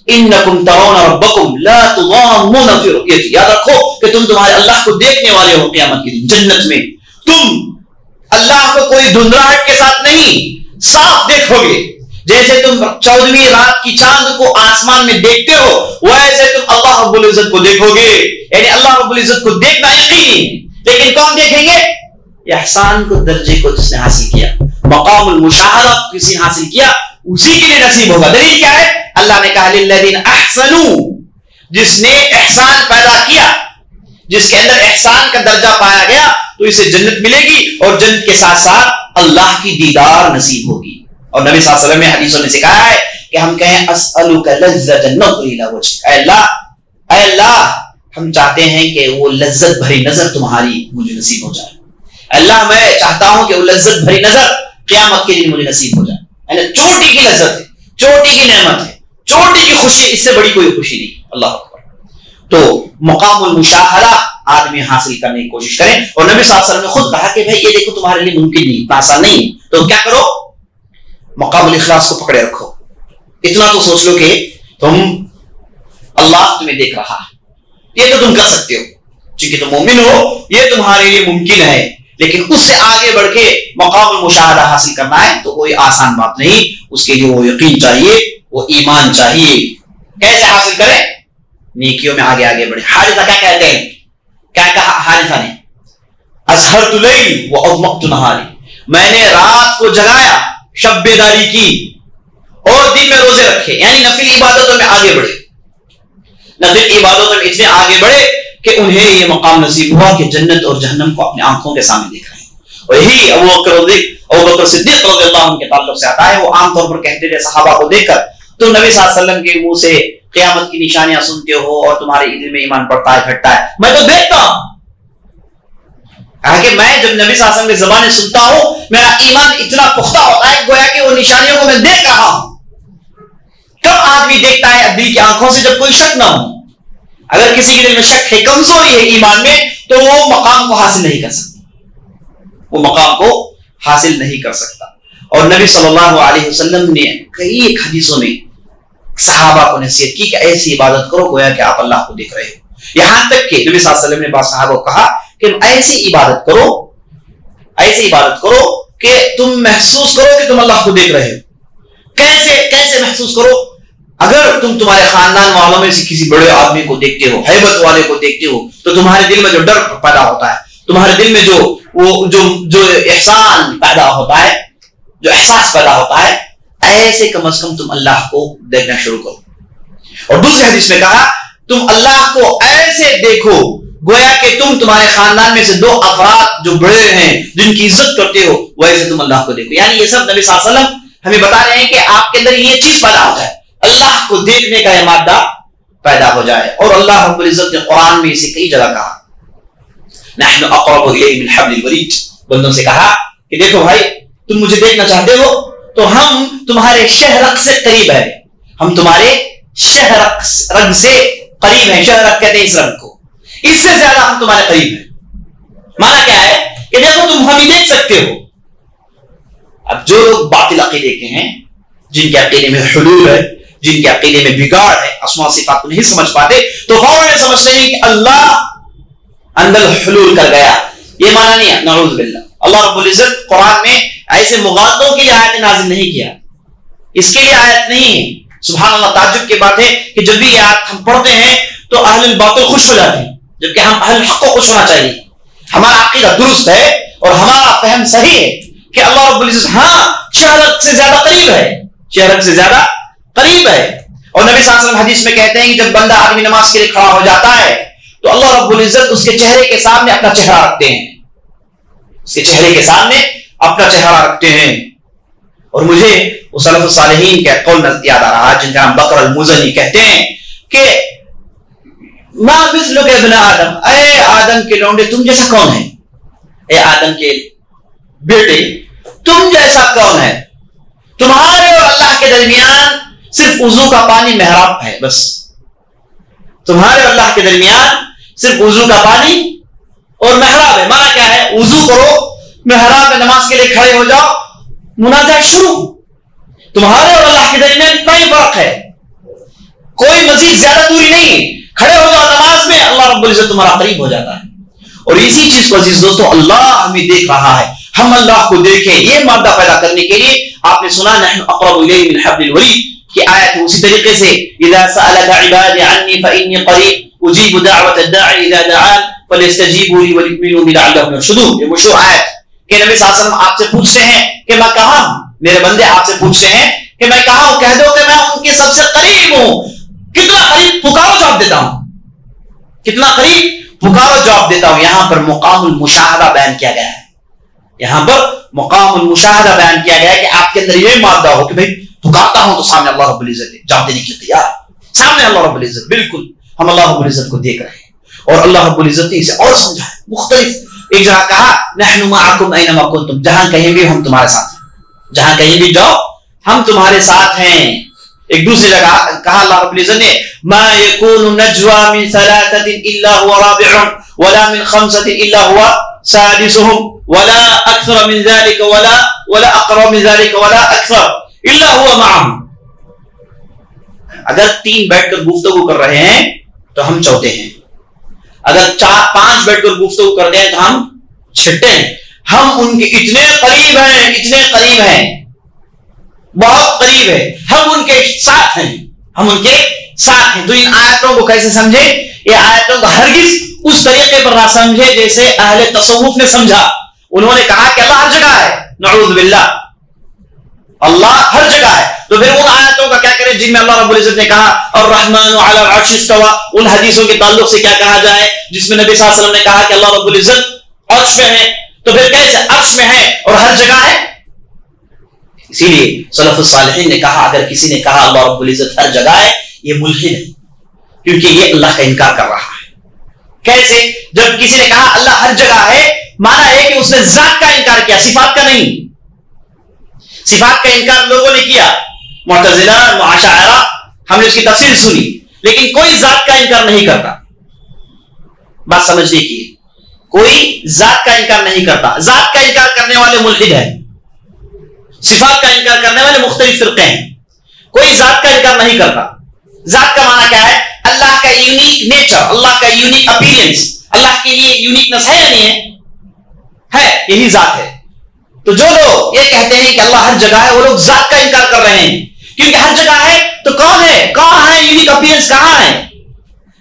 انکم ترون ربکم لا تضامون فی رؤیتہ, یاد رکھو کہ تم تمہارے اللہ کو دیکھنے والے ہو قیامت کے دن جنت میں. تم اللہ کو کوئی دھندلاہٹ کے ساتھ نہیں, صاف دیکھو گے. جیسے تم 14ویں رات کی چاند کو آسمان میں دیکھتے ہو ویسے تم اللہ رب العزت کو دیکھو گے. یعنی اللہ رب العزت کو دیکھنا یقینی ہے, لیکن کون دیکھیں گے؟ احسان کو درجے کو جس نے حاصل کیا, مقام المشاہدہ کسی نے حاصل کیا, اسی کے لیے نصیب ہوگا. دلیل کیا ہے؟ اللہ نے کہا للذین احسنوا, جس نے احسان پیدا کیا, جس کے اندر احسان کا درجہ پایا گیا تو اسے جنت ملے گی, اور جنت کے ساتھ ساتھ اللہ کی دیدار نصیب ہوگی. اور نبی صلی اللہ علیہ وسلم نے حدیثوں میں سکھایا ہے کہ ہم کہیں اسألک لذۃ النظر الی وجہک, اے اللہ ہم چاہتے ہیں کہ وہ لذت بھری نظر تمہاری مجھے نصیب ہو جائے. اللہ میں چاہتا ہوں کہ وہ لذت بھری نظر قیامت کے دن مجھے نصیب ہو جائے. چوٹی کی لذت ہے, چوٹی کی نعمت ہے, چوٹی کی خوشی, اس سے بڑی کوئی خوشی نہیں. اللہ اکبر. تو مقام المشاہدہ آدمی حاصل کرنے کی کوشش کریں. اور نبی صلی اللہ علیہ وسلم نے خود کہا کہ بھائی یہ دیکھو تمہارے لیے ممکن نہیں, اتنا آسان نہیں, تو کیا کرو, مقام الاخلاص کو پکڑے رکھو. اتنا تو سوچ لو کہ تم اللہ تمہیں دیکھ رہا ہے, یہ تو تم کر سکتے ہو چونکہ تم مومن ہو, یہ تمہارے لیے ممکن ہے. لیکن اس سے آگے بڑھ کے مقام المشاہدہ حاصل کرنا ہے تو کوئی آسان بات نہیں. اس کے لیے وہ یقین چاہیے, وہ ایمان چاہیے. کیسے حاصل کریں؟ نیکیوں میں آگے آگے بڑھے. حارثہ کیا کہتے ہیں, کیا کہا حارثہ نے, اسحرت لیل واضمقت نہاری, میں نے رات کو جگایا, شب بیداری کی, اور دن میں روزے رکھے. یعنی نفل عبادتوں میں آگے بڑھے, نفل عبادتوں میں اتنے آگے بڑھے کہ انہیں یہ مقام نصیب ہوا کہ جنت اور جہنم کو اپنے آنکھوں کے سامنے دیکھ رہے ہیں. اور یہی ابو بکر صدیق رضی اللہ عنہ کے تعلق سے آتا ہے. وہ عام طور پر کہتے تھے صحابہ کو دیکھ کر, تم نبی صلی اللہ علیہ وسلم کے منہ سے قیامت کی نشانیاں سنتے ہو اور تمہارے دل میں ایمان بڑھتا ہے گھٹتا ہے, میں تو دیکھتا ہوں. کہ میں جب نبی صلی اللہ علیہ وسلم کی زبانیں سنتا ہوں میرا ایمان اتنا پختہ ہوتا ہے گویا کہ وہ نشانیوں کو میں دیکھ رہا ہوں. کب آدمی دیکھتا ہے دل کی آنکھوں سے, جب کوئی شک نہ ہو. اگر کسی کے دل میں شک ہے, کمزوری ہے ایمان میں, تو وہ مقام کو حاصل نہیں کر سکتا, وہ مقام کو حاصل نہیں کر سکتا. اور نبی صلی اللہ علیہ وسلم نے کئی حدیثوں میں صحابہ کو نصیحت کی کہ ایسی عبادت کرو گویا کہ آپ اللہ کو دیکھ رہے ہو. یہاں تک کہ نبی صلی اللہ علیہ وسلم نے بعض صحابہ کو کہا کہ ایسی عبادت کرو, ایسی عبادت کرو کہ تم محسوس کرو کہ تم اللہ کو دیکھ رہے ہو. کیسے محسوس کرو؟ اگر تم تمہارے خاندان والوں میں سے کسی بڑے آدمی کو دیکھتے ہو, ہیبت والے کو دیکھتے ہو, تو تمہارے دل میں جو ڈر پیدا ہوتا ہے, تمہارے دل میں جو احسان پیدا ہوتا ہے, جو احساس پیدا ہوتا ہے, ایسے کم از کم تم اللہ کو دیکھنا شروع کرو. اور دوسری حدیث میں کہا تم اللہ کو ایسے دیکھو گویا کہ تم تمہارے خاندان میں سے 2 افراد جو بڑے ہیں جن کی عزت کرتے ہو ویسے تم اللہ کو دیکھو. یعنی یہ سب نبی صلی اللہ علیہ وسلم ہمیں بتا رہے ہیں کہ آپ کے اندر یہ چیز پیدا ہو جائے, اللہ کو دیکھنے کا یہ مادہ پیدا ہو جائے. اور اللہ رب العزت نے قرآن میں اسے کئی جگہ کہا, نحن اقرب الیہ من حبل الورید, بندوں سے کہا کہ دیکھو بھائی تم مجھے دیکھنا چاہتے ہو تو ہم تمہارے شہرک سے قریب ہیں, ہم تمہارے شہرک رگ سے قریب ہیں. شہرک کہتے ہیں اس رگ کو, اس سے زیادہ ہم تمہارے قریب ہیں. معنی کیا ہے کہ دیکھو تم ہمیں دیکھ سکتے ہو. اب جو لوگ باطل عقیدے کے ہیں, جن کے عقیدے میں حلول ہے, جن کے عقیدے میں بگاڑ ہے, اسماء صفات کو نہیں سمجھ پاتے, تو فوراً سمجھتے ہیں کہ اللہ اندر حلول کر گیا. یہ معنی نہیں ہے, نعوذ باللہ. اللہ رب العزت قرآن میں ایسے مغالطوں کے لیے آیت نازل نہیں کیا, اس کے لیے آیت نہیں ہے. سبحان اللہ, تعجب کی بات ہے کہ جب بھی یہ آیت ہم پڑھتے ہیں تو اہل الباطل خوش ہو جاتے ہیں, جبکہ ہم اہل الحق کو خوش ہونا چاہیے. ہمارا عقیدہ درست ہے اور ہمارا فہم صحیح ہے کہ اللہ رب العزت ہاں شہرت سے زیادہ قریب ہے, شہرت سے زیادہ قریب ہے. اور نبی صلی اللہ علیہ وسلم حدیث میں کہتے ہیں کہ جب بندہ آدمی نماز کے لیے کھڑا ہو جاتا ہے تو اللہ رب العزت اس کے چہرے کے سامنے اپنا چہرہ رکھتے ہیں, اس کے چہرے کے سامنے اپنا چہرہ رکھتے ہیں. اور مجھے وہ سلف الصالحین کا قول یاد آ رہا جن کا نام بکر المزنی کہتے ہیں کہ ما مثلک ابن آدم, اے آدم کے لونڈے تم جیسا کون ہے, اے آدم کے بیٹے تم جیسا کون ہے, تمہارے اور اللہ کے درمیان صرف وضو کا پانی محراب ہے, بس تمہارے اور اللہ کے درمیان صرف وضو کا پانی اور محراب ہے. مانا کیا ہے, وضو کرو, محراب میں نماز کے لیے کھڑے ہو جاؤ, مناجات شروع. تمہارے اور اللہ کے درمیان اتنا ہی فرق ہے, کوئی مزید زیادہ دوری نہیں. کھڑے ہو جاؤ نماز میں, اللہ رب العزت تمہارا قریب ہو جاتا ہے. اور اسی چیز کو عزیز دوستو اللہ ہمیں دیکھ رہا ہے, ہم اللہ کو دیکھیں. یہ مادہ پیدا کرنے کے لیے آپ نے سنا نحن اقرب الیہ من حبل الورید کی آیت, اسی طریقے سے اذا سألك عبادی عنی فإنی قریب اجیب دعوت الداعی اذا دعان فلیستجیبوا لی وليؤمنوا بی لعلهم یرشدون. یہ مشہور آیت کہ نبی صلی اللہ علیہ وسلم آپ سے پوچھتے ہیں کہ میں کہاں ہوں, میرے بندے آپ سے پوچھتے ہیں کہ میں کہاں ہوں, کہہ دو کہ میں ان کے سب سے قریب ہوں. کتنا قریب, پکارو جواب دیتا ہوں, کتنا قریب, پکارو جواب دیتا ہوں. یہاں پر مقام المشاہدہ بیان کیا گیا ہے, یہاں پر مقام المشاہدہ بیان کیا گیا ہے کہ آپ کے اندر یہ مادہ ہو کہ بھئی پکارتا ہوں تو سامنے اللہ رب العزت ہے, جواب دینے کے لیے تیار, سامنے اللہ رب العزت, بالکل ہم اللہ رب العزت کو دیکھ رہے ہیں. اور اللہ رب العزت نے اسے اور سمجھا ہے مختلف. ایک جگہ کہا نحن معکم اینما کنتم, جہاں کہیں بھی ہم تمہارے ساتھ ہیں, جہاں کہیں بھی جاؤ ہم تمہارے ساتھ ہیں. ایک دوسری جگہ کہا اللہ رب العزت نے ما یکون نجوا من ثلاثه الا هو رابعهم ولا من خمسه الا هو سادسهم ولا اكثر من ذلك ولا اقرب من ذلك ولا اكثر الا هو معهم. اگر تین بیٹھ کر گفتگو کر رہے ہیں تو ہم چوتھے ہیں, اگر چار پانچ بیٹھ کر گفتگو کر رہے ہیں تو ہم چھٹے ہیں. ہم ان کے اتنے قریب ہیں, اتنے قریب ہیں, بہت قریب ہے, ہم ان کے ساتھ ہیں, ہم ان کے ساتھ ہیں. تو ان آیتوں کو کیسے سمجھے, یہ آیتوں کو ہرگز اس طریقے پر نہ سمجھے جیسے اہل تصوف نے سمجھا. انہوں نے کہا کہ اللہ ہر جگہ ہے, نعوذ باللہ, اللہ ہر جگہ ہے. تو پھر ان آیتوں کا کیا کریں جن میں اللہ رب العزت نے کہا الرحمن علی العرش استوى, ان حدیثوں کے تعلق سے کیا کہا جائے جس میں نبی صلی اللہ علیہ وسلم نے کہا کہ اللہ رب العزت عرش میں ہے, تو پھر کیسے عرش میں ہے اور ہر جگہ ہے. اسی لیے سلف الصالحین نے کہا اگر کسی نے کہا اللہ رب العزت ہر جگہ ہے, یہ ملحد ہے, کیونکہ یہ اللہ کا انکار کر رہا ہے. کیسے, جب کسی نے کہا اللہ ہر جگہ ہے, مانا ہے کہ اس نے ذات کا انکار کیا, صفات کا نہیں. صفات کا انکار لوگوں نے کیا, معتزلہ, معاشعرہ, ہم نے اس کی تفصیل سنی, لیکن کوئی ذات کا انکار نہیں کرتا. بات سمجھنے کی, کوئی ذات کا انکار نہیں کرتا. ذات کا انکار کرنے والے ملحد ہیں, صفات کا انکار کرنے والے مختلف فرقے ہیں. کوئی ذات کا انکار نہیں کرتا. ذات کا معنی کیا ہے, اللہ کا یونیک نیچر, اللہ کا یونیک اپیرنس, اللہ کے لیے یونیکنس ہے یا نہیں ہے, ہے, یہی ذات ہے. تو جو لوگ یہ کہتے ہیں کہ اللہ ہر جگہ ہے, وہ لوگ ذات کا انکار کر رہے ہیں, کیونکہ ہر جگہ ہے تو کون ہے, کہاں ہے یونیک اپیرنس, کہاں ہے,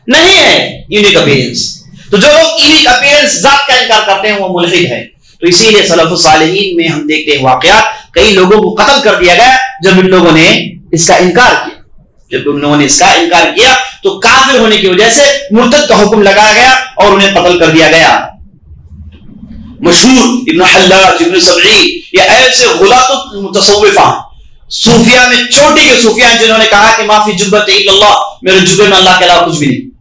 نہیں ہے یونیک اپیرنس. تو جو لوگ یونیک اپیرنس ذات کا انکار کرتے ہیں وہ ملحد ہے. تو اسی لیے سلف الصالحین میں ہم دیکھتے ہیں واقعات, کئی لوگوں کو قتل کر دیا گیا جب ان لوگوں نے اس کا انکار کیا. جب ان لوگوں نے اس کا انکار کیا تو کافر ہونے کی وجہ سے مرتد کا حکم لگایا گیا اور انہیں قتل کر دیا گیا. مشہور ابن حلاج, ابن سبعی, یہ ایسے غلاۃ المتصوفہ, صوفیہ میں چھوٹی کے صوفیہ ہیں جنہوں نے کہا کہ ما فی جبۃ الا اللہ, میرے جبے میں اللہ کے علاوہ کچھ بھی نہیں.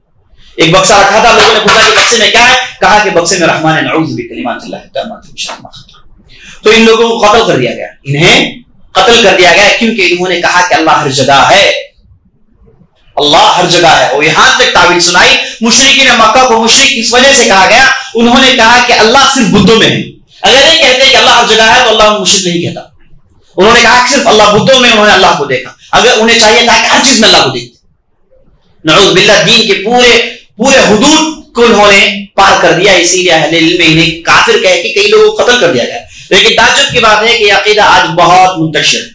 ایک بکسہ رکھا تھا, لوگوں نے پوچھا کہ بکسے میں کیا ہے, کہا کہ بکسے میں رحمان نعوذ بکلمات اللہ التامات من شر ما خلق. تو ان لوگوں کو قتل کر دیا گیا, انہیں قتل کر دیا گیا کیونکہ انہوں نے کہا کہ اللہ ہر جگہ ہے, اللہ ہر جگہ ہے. اور یہاں تک تعویل سنائی مشرکین مکہ کو. مشرک اس وجہ سے کہا گیا, انہوں نے کہا کہ اللہ صرف بتوں میں ہے. اگر یہ کہتے کہ اللہ ہر جگہ ہے تو اللہ مشرک نہیں کہتا. انہوں نے کہا کہ صرف اللہ بتوں میں انہوں نے اللہ کو دیکھا. اگر انہیں چاہیے تھا کہ ہر چیز میں اللہ کو دیکھتے, نعوذ باللہ, دین کے پورے حدود کو انہوں نے پار کر دیا. اسی لیے اہل علم میں انہیں کافر کہہ کے کئی لوگوں کو قتل کر دیا گیا. لیکن تعجب کی بات ہے کہ یہ عقیدہ آج بہت منتشر ہے.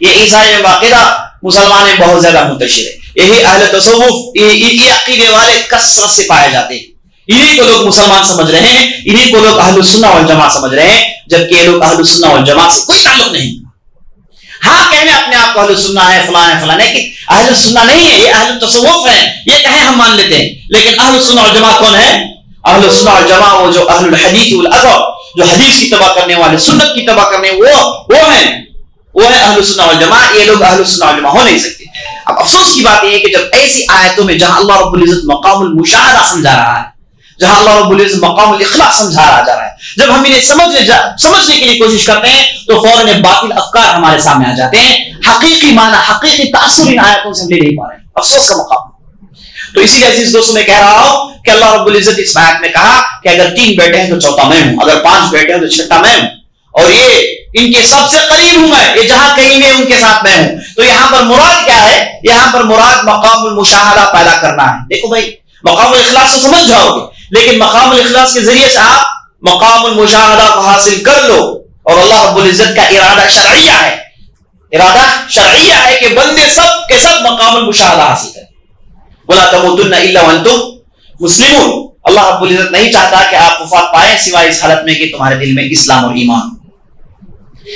یہ عیسائی میں عقیدہ مسلمان میں بہت زیادہ منتشر ہے. یہی اہل تصوف, یہ عقیدے والے کثرت سے پائے جاتے ہیں. انہیں کو لوگ مسلمان سمجھ رہے ہیں, انہیں کو لوگ اہل السنہ والجماعت سمجھ رہے ہیں, جبکہ یہ لوگ اہل السنہ والجماعت سے کوئی تعلق نہیں. ہاں کہنے اپنے آپ جماعت کو اہل سنہ ہے فلاں ہے، کہ اہل سنہ نہیں ہے، یہ اہل تصوف ہے، یہ کہیں ہم مان لیتے ہیں، لیکن اہل سنہ والجماعت کون ہے؟ اہل سنہ والجماعت وہ جو اہل الحدیث والاثر، جو حدیث کی اتباع کرنے والے، سنت کی اتباع کرنے وہ ہے اہل سنہ والجماعت. یہ لوگ اہل سنہ والجماعت ہو نہیں سکتے. اب افسوس کی بات یہ ہے کہ جب ایسی آیتوں میں جہاں اللہ رب العزت مقام المشاہدہ سمجھا رہا ہے، جہاں اللہ رب العزت مقام الاخلاص سمجھا جا رہا ہے، جب ہم انہیں سمجھنے کے لیے کوشش کرتے ہیں تو فوراً باطل افکار ہمارے سامنے آ جاتے ہیں. حقیقی معنی، حقیقی تاثر ان آیتوں سے ہم لے نہیں پا رہے ہیں. افسوس کا مقام. تو اسی لیے عزیز دوستوں میں کہہ رہا ہوں کہ اللہ رب العزت اس آیت میں کہا کہ اگر 3 بیٹے ہیں تو چوتھا میں ہوں، اگر 5 بیٹے ہیں تو چھٹا میں ہوں، اور یہ ان کے سب سے قریب ہوں میں، یہ جہاں کہیں میں ان کے ساتھ میں ہوں. تو یہاں پر مراد کیا ہے؟ یہاں پر مراد مقام المشاہدہ پیدا کرنا ہے. دیکھو بھائی، مقام الاخلاص تو سمجھ جاؤ گے، لیکن مقام الاخلاص کے ذریعے سے آپ مقام المشاہدہ کو حاصل کر لو. اور اللہ رب العزت کا ارادہ شرعیہ ہے، ارادہ شرعیہ ہے کہ بندے سب کے سب مقام المشاہدہ حاصل کریں. وَلَا تَمُوتُنَّ إِلَّا وَأَنْتُمْ مُسْلِمُونَ. اللہ رب العزت نہیں چاہتا کہ آپ وفات پائیں سوائے اس حالت میں کہ تمہارے دل میں اسلام اور ایمان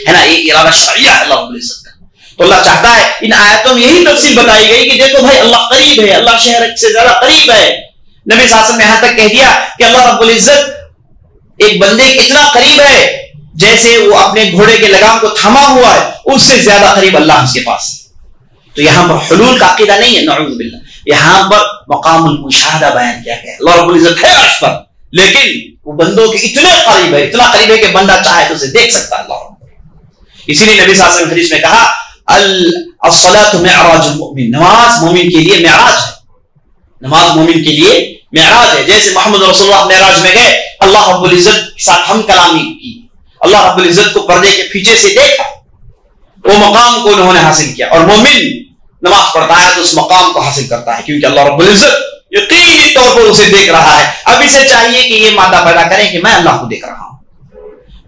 ہے نا. یہ ارادہ شرعیہ ہے اللہ رب العزت کا. تو اللہ چاہتا ہے، ان آیتوں میں یہی تفصیل بتائی گئی کہ دیکھو بھائی، اللہ قریب ہے، اللہ شہر سے زیادہ قریب ہے. نبی صلی اللہ علیہ وسلم نے یہاں تک کہہ دیا کہ اللہ رب العزت ایک بندے کے اتنا قریب ہے جیسے وہ اپنے گھوڑے کے لگام کو تھما ہوا ہے، اس سے زیادہ قریب اللہ اس کے پاس. تو یہاں پر حلول کا عقیدہ نہیں ہے، نعوذ باللہ. یہاں پر مقام المشاہدہ بیان کیا گیا. اللہ رب العزت ہے عرش پر، لیکن وہ بندوں کے اتنے قریب ہے، اتنا قریب ہے کہ بندہ چاہے تو اسے دیکھ سکتا ہے اللہ رب. اسی لیے نبی صلی اللہ علیہ وسلم حدیث میں کہا الصلاۃ معراج المؤمن. نماز مومن کے لیے معراج ہے. نماز مومن کے لیے معراج ہے. جیسے محمد رسول اللہ معراج میں گئے، اللہ رب العزت کے ساتھ ہم کلامی کی، اللہ رب العزت کو پردے کے پیچھے سے دیکھا، وہ مقام کو انہوں نے حاصل کیا. اور مومن نماز پڑھتا ہے تو اس مقام کو حاصل کرتا ہے، کیونکہ اللہ رب العزت یقینی طور پر اسے دیکھ رہا ہے. اب اسے چاہیے کہ یہ مادہ پیدا کریں کہ میں اللہ کو دیکھ رہا ہوں.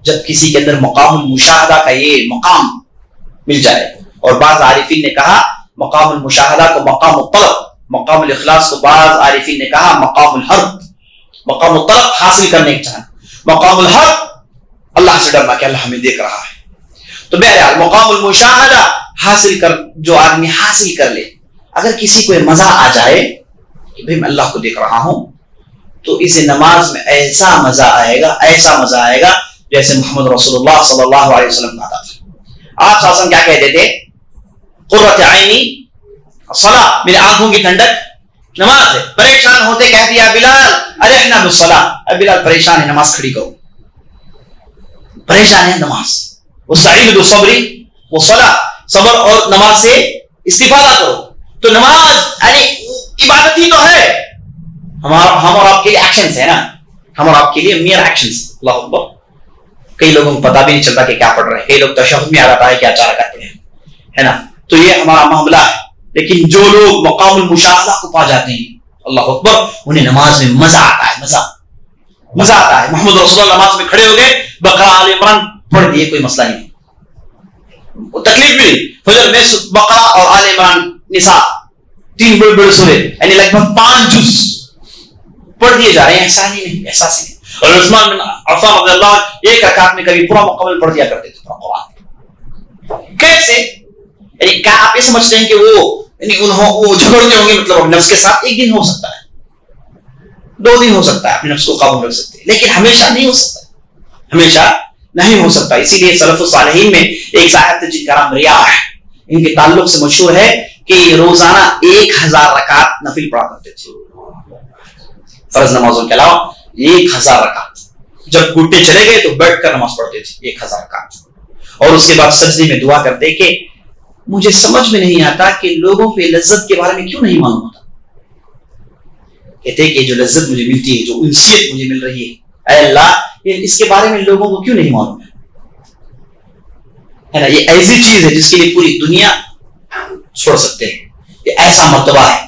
جب کسی کے اندر مقام المشاہدہ کا یہ مقام مل جائے. اور بعض عارفین نے کہا مقام المشاہدہ کو مقام الطلب، مقام الاخلاص کو بعض عارفین نے کہا مقام الحرب. مقام الطلب حاصل کرنے کی چاہنا، مقام الحرب اللہ سے ڈرنا کہ اللہ ہمیں دیکھ رہا ہے. تو بہرحال مقام المشاہدہ حاصل کر جو آدمی حاصل کر لے، اگر کسی کو مزہ آ جائے کہ بھئی میں اللہ کو دیکھ رہا ہوں، تو اسے نماز میں ایسا مزہ آئے گا، ایسا مزہ آئے گا جیسے محمد رسول اللہ صلی اللہ علیہ وسلم کہا تھا. آپ شاسن کیا کہتے تھے؟ قرۃ عینی الصلاۃ، میری آنکھوں کی ٹھنڈک نماز ہے. پریشان ہوتے کہتے یا بلال ارحنا بالصلاۃ، اے بلال پریشان ہے نماز کھڑی کرو. پریشان ہے نماز. وَاسْتَعِينُوا بِالصَّبْرِ وَالصَّلَاةِ، صبر اور نماز سے استفادہ کرو. تو نماز یعنی عبادت ہی تو ہے. ہم اور آپ کے لیے ایکشنز ہے نا، ہم اور آپ کے لیے میئر ایکشنز. اللہ اکبر. کئی لوگوں کو پتا بھی نہیں چلتا کہ کیا پڑھ رہے ہیں. کئی لوگ تشہد میں آ جاتا ہے کہ 4 رکعت پڑھے ہے نا. تو یہ ہمارا معاملہ ہے. لیکن جو لوگ مقام المشاہدہ کو پا جاتے ہیں، اللہ اکبر، انہیں نماز میں مزہ آتا ہے. مزہ آتا ہے. محمد رسول اللہ نماز میں کھڑے ہو گئے، بقرہ آل عمران پڑھ دیے، کوئی مسئلہ نہیں، تکلیف بھی نہیں. فجر میں بقرہ اور آل عمران نساء 3 بڑے بڑے سورے یعنی لگ بھگ 5 جز پڑھ دیے جا رہے ہیں. ایسا نہیں، احساس نہیں. اور عثمان بن عفان رضی اللہ عنہ ایک رکعت میں کبھی پورا مکمل پڑھ دیا کرتے تھے پورا قرآن. کیسے؟ یعنی کیا آپ یہ سمجھتے ہیں کہ وہ جھگڑتے ہوں گے مطلب نفس کے ساتھ؟ ایک دن ہو سکتا ہے، 2 دن ہو سکتا ہے، اپنے نفس کو قابو رکھ سکتے ہیں، لیکن ہمیشہ نہیں ہو سکتا، ہمیشہ نہیں ہو سکتا. اسی لیے سلف الصالحین میں ایک صاحب تھے جن کا نام ریاح، ان کے تعلق سے مشہور ہے کہ روزانہ 1000 رکعت نفل پڑھا کرتے تھے، فرض نمازوں کے علاوہ 1000 رکعت. جب گھٹنے چلے گئے تو بیٹھ کر نماز پڑھتے تھے 1000 رکعت. اور اس کے بعد سجدے میں دعا کرتے کہ مجھے سمجھ میں نہیں آتا کہ لوگوں کو لذت کے بارے میں کیوں نہیں معلوم ہوتا. کہتے کہ جو لذت مجھے ملتی ہے، جو انسیت مجھے مل رہی ہے، اے اللہ اس کے بارے میں لوگوں کو کیوں نہیں معلوم ہے نا. یہ ایسی چیز ہے جس کے لیے پوری دنیا چھوڑ سکتے ہیں. یہ ایسا مرتبہ ہے،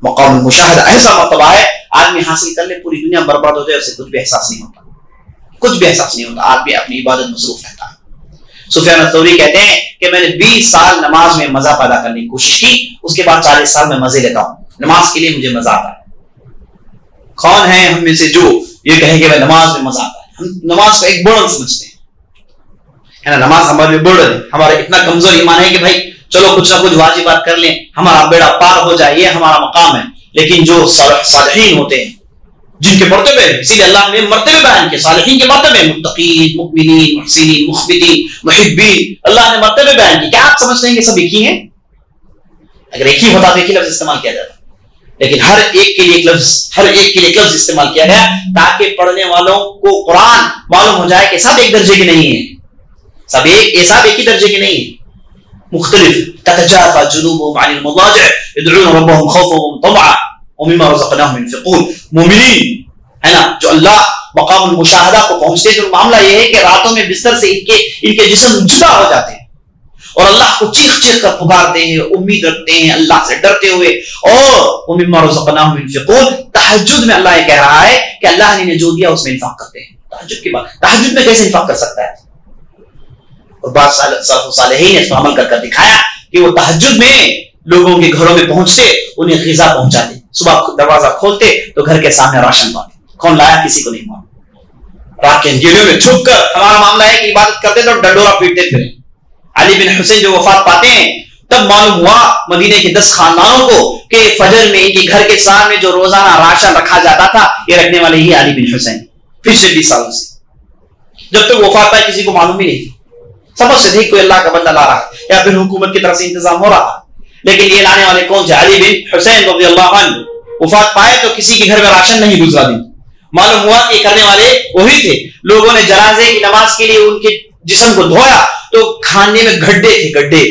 مقام المشاہدہ ایسا مرتبہ ہے، آدمی حاصل کر لے پوری دنیا برباد ہو جائے، اسے کچھ بھی احساس نہیں ہوتا، کچھ بھی احساس نہیں ہوتا. آدمی اپنی عبادت مصروف رہتا ہے. سفیان الثوری کہتے ہیں کہ میں نے 20 سال نماز میں مزہ پیدا کرنے کی کوشش کی، اس کے بعد 40 سال میں مزے لیتا ہوں. نماز کے لیے مجھے مزہ آتا ہے. کون ہے ہم میں سے جو یہ کہیں کہ نماز میں مزہ آتا ہے؟ ہم نماز کو ایک برڈن سمجھتے ہیں ہے نا. نماز ہمارے لیے برڈن ہے. ہمارا اتنا کمزور ایمان ہے کہ بھائی چلو کچھ نہ کچھ واجبات کر لیں، ہمارا بیڑا پار ہو جائے، یہ ہمارا مقام ہے. لیکن جو صالحین ہوتے ہیں جن کے مرتبے، اسی لیے اللہ نے مرتبے بیان کیے، صالحین کے مرتبے، متقین، مؤمنین، محسنین، مخبتین، محبین، اللہ نے مرتبے بیان کیے. کیا آپ سمجھتے ہیں کہ سب ایک ہی ہیں؟ اگر ایک ہی ہوتا تو ایک ہی لفظ استعمال کیا جاتا، لیکن ہر ایک کے لیے ایک لفظ استعمال کیا گیا تاکہ پڑھنے والوں کو قرآن معلوم ہو جائے کہ سب ایک درجے کے نہیں ہیں، سب ایک ہی درجے کے نہیں ہیں، مختلف. تتجافى جنوبهم عن المضاجع يدعون ربهم خوفا وطمعا ومما رزقناهم ينفقون. مومنین ہے نا جو اللہ مقام المشاہدہ کو پہنچتے، جو معاملہ یہ ہے کہ راتوں میں بستر سے ان کے جسم جدا ہو جاتے ہیں اور اللہ کو چیخ چیخ کر پکارتے ہیں، امید رکھتے ہیں اللہ سے ڈرتے ہوئے. اور ومما رزقناهم ينفقون، تہجد میں اللہ یہ کہہ رہا ہے کہ اللہ نے جو دیا اس میں انفاق کرتے ہیں. تہجد کی بات، تہجد میں کیسے انفاق کر سکتا ہے؟ اور بعض سلف صالحین نے اس پر عمل کر دکھایا کہ وہ تہجد میں لوگوں کے گھروں میں پہنچتے، انہیں غذا پہنچاتے. صبح دروازہ کھولتے تو گھر کے سامنے راشن پاتے، کون لایا کسی کو نہیں معلوم. رات کے اندھیروں میں چھپ کر، ہمارا معاملہ ہے کہ عبادت کرتے تو ڈنڈورا پیٹتے پھریں. علی بن حسین جو وفات پاتے ہیں تب معلوم ہوا مدینے کے 10 خاندانوں کو کہ فجر میں ان کے گھر کے سامنے جو روزانہ راشن رکھا جاتا تھا یہ رکھنے والے ہی علی بن حسین. پچھلے 20 سالوں سے جب تک وفات پائے کسی کو معلوم ہی نہیں تھی. سمجھتے تھے کوئی اللہ کا بندہ لا رہا ہے یا پھر حکومت کی طرف سے انتظام ہو رہا. لیکن یہ لانے والے کون تھے؟ علی بن حسین رضی اللہ عنہ. وفات پائے تو کسی کے گھر میں راشن نہیں گزرا دی. معلوم ہوا کہ کرنے والے وہی تھے. لوگوں نے جنازے کی نماز کے لیے ان کے جسم کو دھویا تو کھانے میں گڈھے تھے، گڈھے.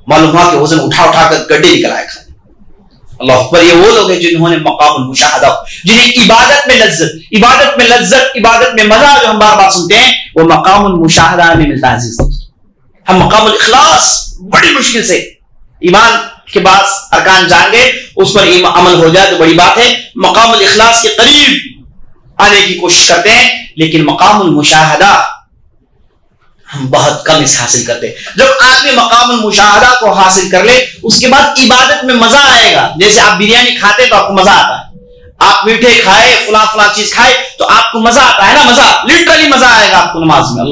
معلوم ہوا کہ وزن اٹھا کر گڈھے نکل آئے کھانے. اللہ اکبر. یہ وہ لوگ ہیں جنہوں نے مقام المشاہدہ، جنہیں عبادت میں لذت، عبادت میں مزہ جو ہم بار بار سنتے ہیں وہ مقام المشاہدہ میں ملتا ہے. عزیز ہم مقام الاخلاص بڑی مشکل سے ایمان کے بعد ارکان جان گئے، اس پر عمل ہو جائے تو بڑی بات ہے. مقام الاخلاص کے قریب آنے کی کوشش کرتے ہیں، لیکن مقام المشاہدہ ہم بہت کم اس حاصل کرتے. جب آدمی مقام المشاہدہ کو حاصل کر لے اس کے بعد عبادت میں مزہ آئے گا. جیسے آپ بریانی کھاتے تو آپ کو مزہ آتا ہے، آپ میٹھے کھائے، فلاں چیز کھائے تو آپ کو مزہ آتا ہے نا. مزہ لٹرلی مزہ آئے گا آپ کو نماز میں.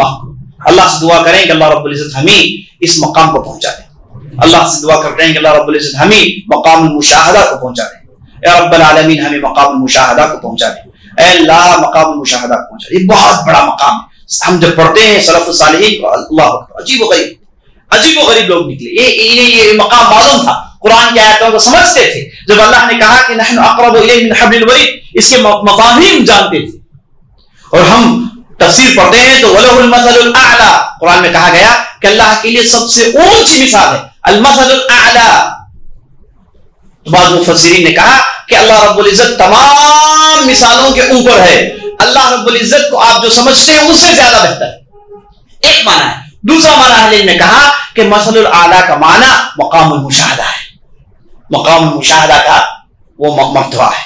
اللہ سے دعا کریں کہ اللہ رب العزت ہمیں اس مقام کو پہنچا دے. اللہ سے دعا کرتے ہیں کہ اللہ رب العزت ہمیں مقام المشاہدہ کو پہنچا دے. اے رب العالمین ہمیں مقام المشاہدہ کو پہنچا دے. اے اللہ مقام المشاہدہ کو پہنچا دے. یہ بہت بڑا مقام ہے. ہم جب پڑھتے ہیں سلف الصالحین کو، اللہ اکبر، عجیب و غریب لوگ نکلے. یہ مقام معلوم تھا، قرآن کی آیاتوں کو سمجھتے تھے. جب اللہ نے کہا کہ نحن اقرب الیہ من حبل الورید، اس کے مفاہیم جانتے تھے. اور ہم تفسیر پڑھتے ہیں تو وَلَهُ الْمَثَلُ الْأَعْلَى، قرآن میں کہا گیا کہ اللہ کے لیے سب سے اونچی مثال ہے المثل الاعلی. بعض مفسرین نے کہا کہ اللہ رب العزت تمام مثالوں کے اوپر ہے. اللہ رب العزت کو آپ جو سمجھتے ہیں اس سے زیادہ بہتر ہے. ایک معنی ہے. دوسرا معنی اہل علم نے کہا کہ مثل الاعلی کا معنی مقام المشاہدہ ہے. مقام المشاہدہ کا وہ مرتبہ ہے.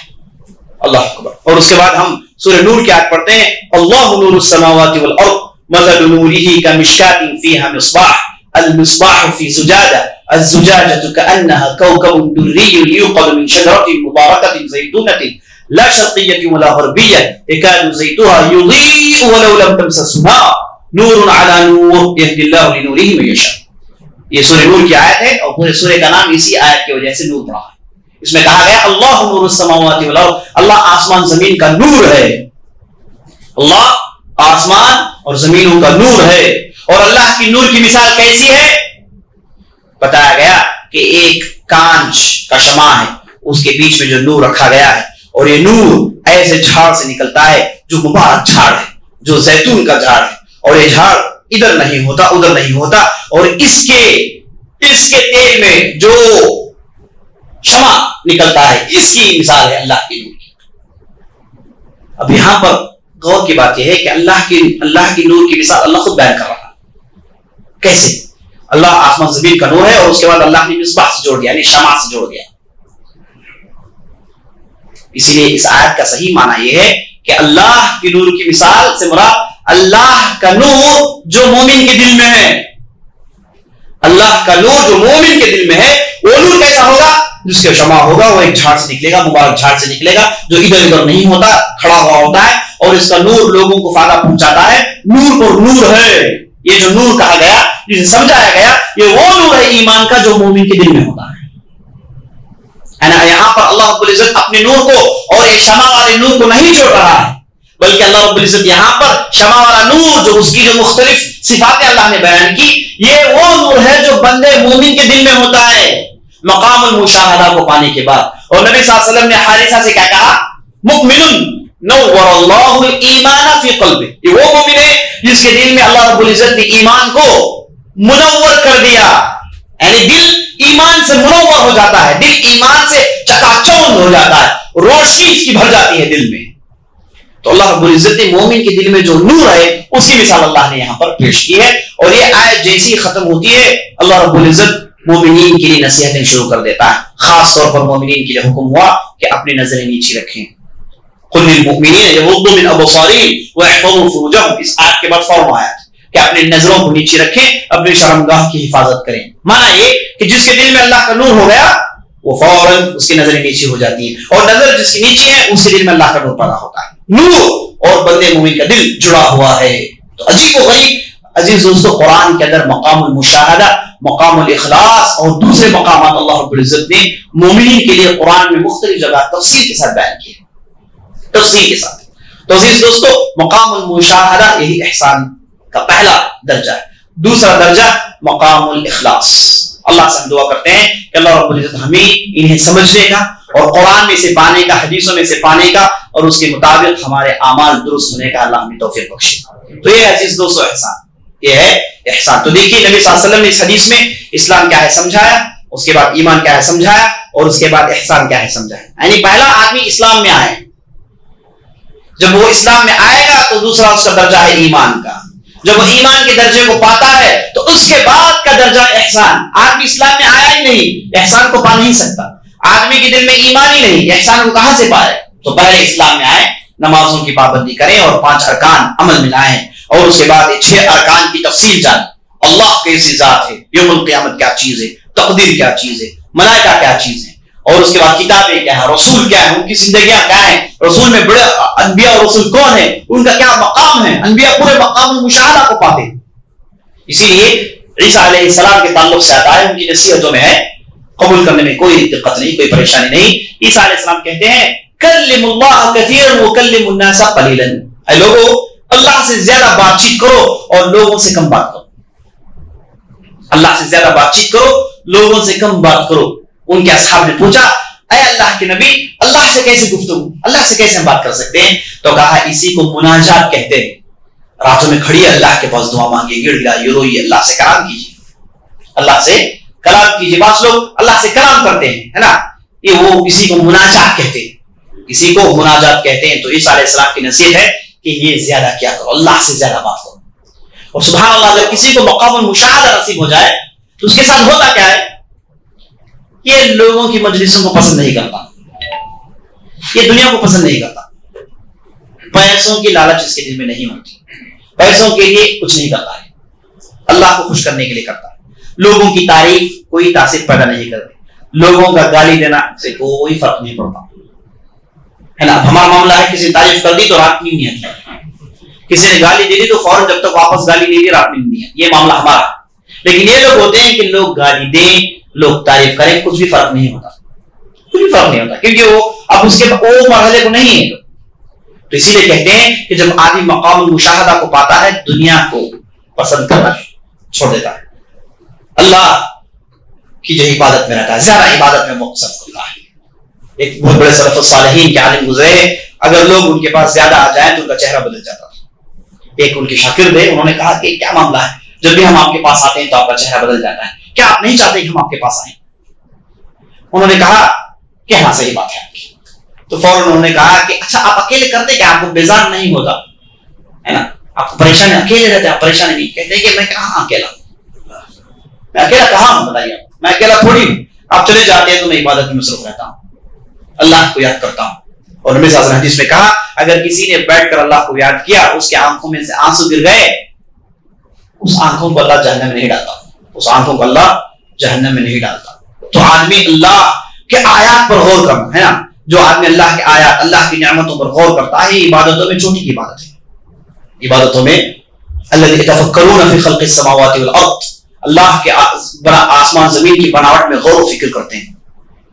اللہ اکبر. اور اس کے بعد ہم سورہ نور کی آیت پڑھتے ہیں اللہ نور السماوات والارض مثل نوره كمشكاة فيها مصباح المصباح في زجاجة الزجاجة كأنها كوكب دري يوقد من شجرة مباركة زيتونة لا شرقية ولا غربية يكاد زيتها يضيء ولو لم تمسسه نار نور على نور يهدي الله لنوره من يشاء. یہ سورہ نور کی آیت ہے اور پورے سورہ کا نام اسی آیت کی وجہ سے نور پڑا ہے. اس میں کہا گیا اللہ نور السماوات والارض، اللہ آسمان زمین کا نور ہے. اللہ آسمان اور زمینوں کا نور ہے. اور اللہ کی نور کی مثال کیسی ہے؟ بتایا گیا کہ ایک کانچ کا شمع ہے، اس کے بیچ میں جو نور رکھا گیا ہے اور یہ نور ایسے جھاڑ سے نکلتا ہے جو مبارک جھاڑ ہے، جو زیتون کا جھاڑ ہے. اور یہ جھاڑ ادھر نہیں ہوتا ادھر نہیں ہوتا، اور اس کے تیل میں جو شمع نکلتا ہے اس کی مثال ہے اللہ کی نور کی. اب یہاں پر غور کی بات یہ ہے کہ اللہ کی نور کی مثال اللہ خود بیان کر رہا ہے. کیسے؟ اللہ آسمان زمین کا نور ہے اور اس کے بعد اللہ نے مصباح سے جوڑ دیا، یعنی شمع سے جوڑ دیا. اسی لیے اس آیت کا صحیح معنی یہ ہے کہ اللہ کی نور کی مثال سے مراد اللہ کا نور جو مومن کے دل میں ہے. اللہ کا نور جو مومن کے دل میں ہے وہ نور کیسا ہوگا؟ جس کا شمع ہوگا وہ ایک جھاڑ سے نکلے گا، مبارک جھاڑ سے نکلے گا جو ادھر ادھر نہیں ہوتا، کھڑا ہوا ہوتا ہے اور اس کا نور لوگوں کو فائدہ پہنچاتا ہے. نور اور نور ہے. یہ جو نور کہا گیا جسے سمجھایا گیا یہ وہ نور ہے ایمان کا جو مومن کے دل میں ہوتا ہے نا. یہاں پر اللہ رب العزت اپنے نور کو اور ایک شمع والے نور کو نہیں چھوڑ رہا ہے، بلکہ اللہ رب العزت یہاں پر شمع والا نور جو اس کی جو مختلف صفات اللہ نے بیان کی، یہ وہ نور ہے جو بندے مومن کے دل میں ہوتا ہے مقام المشاہدہ کو پانے کے بعد. اور نبی صلی اللہ علیہ وسلم نے حارثہ سے کیا کہا؟ مؤمن نور اللہ الایمان فی قلبہ، یہ وہ مومن ہے جس کے دل میں اللہ رب العزت نے ایمان کو منور کر دیا، یعنی دل ایمان سے منور ہو جاتا ہے، دل ایمان سے چکا چوند ہو جاتا ہے، روشنی اس کی بھر جاتی ہے دل میں. تو اللہ رب العزت نے مومن کے دل میں جو نور ہے اس کی مثال اللہ نے یہاں پر پیش کی ہے. اور یہ آیت جیسی ختم ہوتی ہے اللہ رب العزت مومنین کے لیے نصیحتیں شروع کر دیتا ہے. خاص طور پر مومنین کے لیے حکم ہوا کہ اپنی نظریں نیچی رکھیں. قل للمؤمنین یغضوا من ابصارہم ویحفظوا فروجہم، اس آیت کے بعد فوراً آیا کہ اپنی نظروں کو نیچے رکھیں، اپنی شرمگاہ کی حفاظت کریں. معنی یہ کہ جس کے دل میں اللہ کا نور ہو گیا وہ فوراً اس کی نظریں نیچی ہو جاتی ہیں، اور نظر جس کی نیچی ہے اس کے دل میں اللہ کا نور پیدا ہوتا ہے. نور اور بندے مومن کا دل جڑا ہوا ہے. تو عجیب و غریب عزیز دوستو، قرآن کے اندر مقام المشاہدہ، مقام الاخلاص اور دوسرے مقامات اللہ رب العزت نے مومنین کے لیے قرآن میں مختلف جگہ تفصیل کے ساتھ بیان کیے، تفصیل کے ساتھ. تو عزیز دوستو، مقام المشاہدہ یہی احسان کا پہلا درجہ ہے. دوسرا درجہ مقام الاخلاص. اللہ سے ہم دعا کرتے ہیں کہ اللہ رب العزت ہمیں انہیں سمجھنے کا اور قرآن میں سے پانے کا، حدیثوں میں سے پانے کا، اور اس کے مطابق ہمارے اعمال درست ہونے کا اللہ ہمیں توفیق بخشے. تو یہ عزیز دوستو احسان، یہ ہے احسان. تو دیکھیے نبی صلی اللہ علیہ وسلم نے اس حدیث میں اسلام کیا ہے سمجھایا، اس کے بعد ایمان کیا ہے سمجھایا، اور اس کے بعد احسان کیا ہے سمجھایا. یعنی پہلا آدمی اسلام میں آئے، جب وہ اسلام میں آئے گا تو دوسرا اس کا درجہ ہے ایمان کا. جب وہ ایمان کے درجے کو پاتا ہے تو اس کے بعد کا درجہ احسان. آدمی اسلام میں آیا ہی نہیں، احسان کو پا نہیں سکتا. آدمی کے دل میں ایمان ہی نہیں، احسان کو کہاں سے پائے؟ تو پہلے اسلام میں آئے، نمازوں کی پابندی کریں اور 5 ارکان عمل میں لائیں، اور اس کے بعد 6 ارکان کی تفصیل جانیں. اللہ کیسی ذات ہے، یوم القیامت کیا چیز ہے، تقدیر کیا چیز ہے، ملائکہ کیا چیز ہے، اور اس کے بعد کتابیں کیا ہے، رسول کیا ہے، ان کی زندگیاں کیا ہیں، رسول میں بڑے انبیاء اور رسول کون ہیں، ان کا کیا مقام ہے. انبیاء پورے مقام المشاہدہ کو پاتے. اسی لیے عیسیٰ علیہ السلام کے تعلق سے آتا ہے، ان کی نصیحتوں میں ہے، قبول کرنے میں کوئی دقت نہیں، کوئی پریشانی نہیں. عیسیٰ علیہ السلام کہتے ہیں کلم اللہ کثیرا وکلم الناس قلیلا، اے لوگو اللہ سے زیادہ بات چیت کرو اور لوگوں سے کم بات کرو. اللہ سے زیادہ بات چیت کرو، لوگوں سے کم بات کرو. ان کے اصحاب نے پوچھا اے اللہ کے نبی، اللہ سے کیسے گفتگو، اللہ سے کیسے ہم بات کر سکتے ہیں؟ تو کہا اسی کو مناجات کہتے ہیں. راتوں میں کھڑی اللہ کے پاس دعا مانگیے، گڑ گڑائیے، روئیے، اللہ سے کلام کیجیے، اللہ سے کلام کیجیے. بعض لوگ اللہ سے کلام کرتے ہیں، ہے نا، یہ وہ اسی کو مناجات کہتے ہیں، اسی کو مناجات کہتے ہیں. تو عیسیٰ علیہ السلام کی نصیحت ہے کہ یہ زیادہ کیا کرو، اللہ سے زیادہ بات کرو. اور سبحان اللہ، اگر کسی کو مقام المشاہدہ نصیب ہو جائے تو اس کے ساتھ ہوتا کیا ہے، یہ لوگوں کی مجلسوں کو پسند نہیں کرتا، یہ دنیا کو پسند نہیں کرتا. پیسوں کی لالچ اس کے دل میں نہیں ہوتی، پیسوں کے لیے کچھ نہیں کرتا ہے، اللہ کو خوش کرنے کے لیے کرتا ہے. لوگوں کی تعریف کوئی تاثیر پیدا نہیں کرتی، لوگوں کا گالی دینا سے کوئی فرق نہیں پڑتا، ہے نا. ہمارا معاملہ ہے کسی نے تعریف کر دی تو رات نیند نہیں آتی، کسی نے گالی دے دی تو فوراً جب تک واپس گالی نہیں دی رات نیند نہیں آتی. یہ معاملہ ہمارا. لیکن یہ لوگ ہوتے ہیں کہ لوگ گالی دیں، لوگ تعریف کریں، کچھ بھی فرق نہیں ہوتا، کچھ بھی فرق نہیں ہوتا، کیونکہ وہ اب اس کے وہ مرحلے کو نہیں ہے. تو اسی لیے کہتے ہیں کہ جب آدمی مقام المشاہدہ کو پاتا ہے دنیا کو پسند کرنا چھوڑ دیتا ہے، اللہ کی جو عبادت میں رہتا ہے، زیادہ عبادت میں مقصد ہوتا ہے. ایک بہت بڑے سلف الصالحین کے عالم گزرے، اگر لوگ ان کے پاس زیادہ آ جائیں تو ان کا چہرہ بدل جاتا تھا. ایک ان کے شاگرد تھے، انہوں نے کہا کہ کیا معاملہ ہے، جب بھی ہم آپ کے پاس آتے ہیں تو آپ کا چہرہ بدل جاتا ہے، کیا آپ نہیں چاہتے کہ ہم آپ کے پاس آئیں؟ انہوں نے کہا کہ ہاں صحیح بات ہے آپ کی. تو فوراً انہوں نے کہا کہ اچھا آپ اکیلے کرتے کہ آپ کو بیزار نہیں ہوتا، ہے نا، آپ کو پریشانی، اکیلے رہتے آپ پریشانی نہیں. کہتے ہیں کہ میں کہاں اکیلا ہوں، میں اکیلا کہاں ہوں، بتائیے میں اکیلا تھوڑی ہوں. آپ چلے جاتے ہیں تو میں عبادت میں مصروف رہتا ہوں، اللہ کو یاد کرتا ہوں. اور نبی صلی اللہ علیہ وسلم حدیث میں کہا اگر کسی نے بیٹھ کر اللہ کو یاد کیا، اس کے آنکھوں میں سے آنسو گر گئے، اس آنکھوں کو اللہ جہنم میں نہیں ڈالتا، اس آنکھوں کو اللہ جہنم میں نہیں ڈالتا. تو آدمی اللہ کے آیات پر غور کرنا، ہے نا، جو آدمی اللہ کے آیات، اللہ کی نعمتوں پر غور کرتا ہے، عبادتوں میں چھوٹی کی عبادت ہے. عبادتوں میں الذی یتفکرون فی خلق السماوات والارض، اللہ کے آسمان زمین کی بناوٹ میں غور و فکر کرتے ہیں،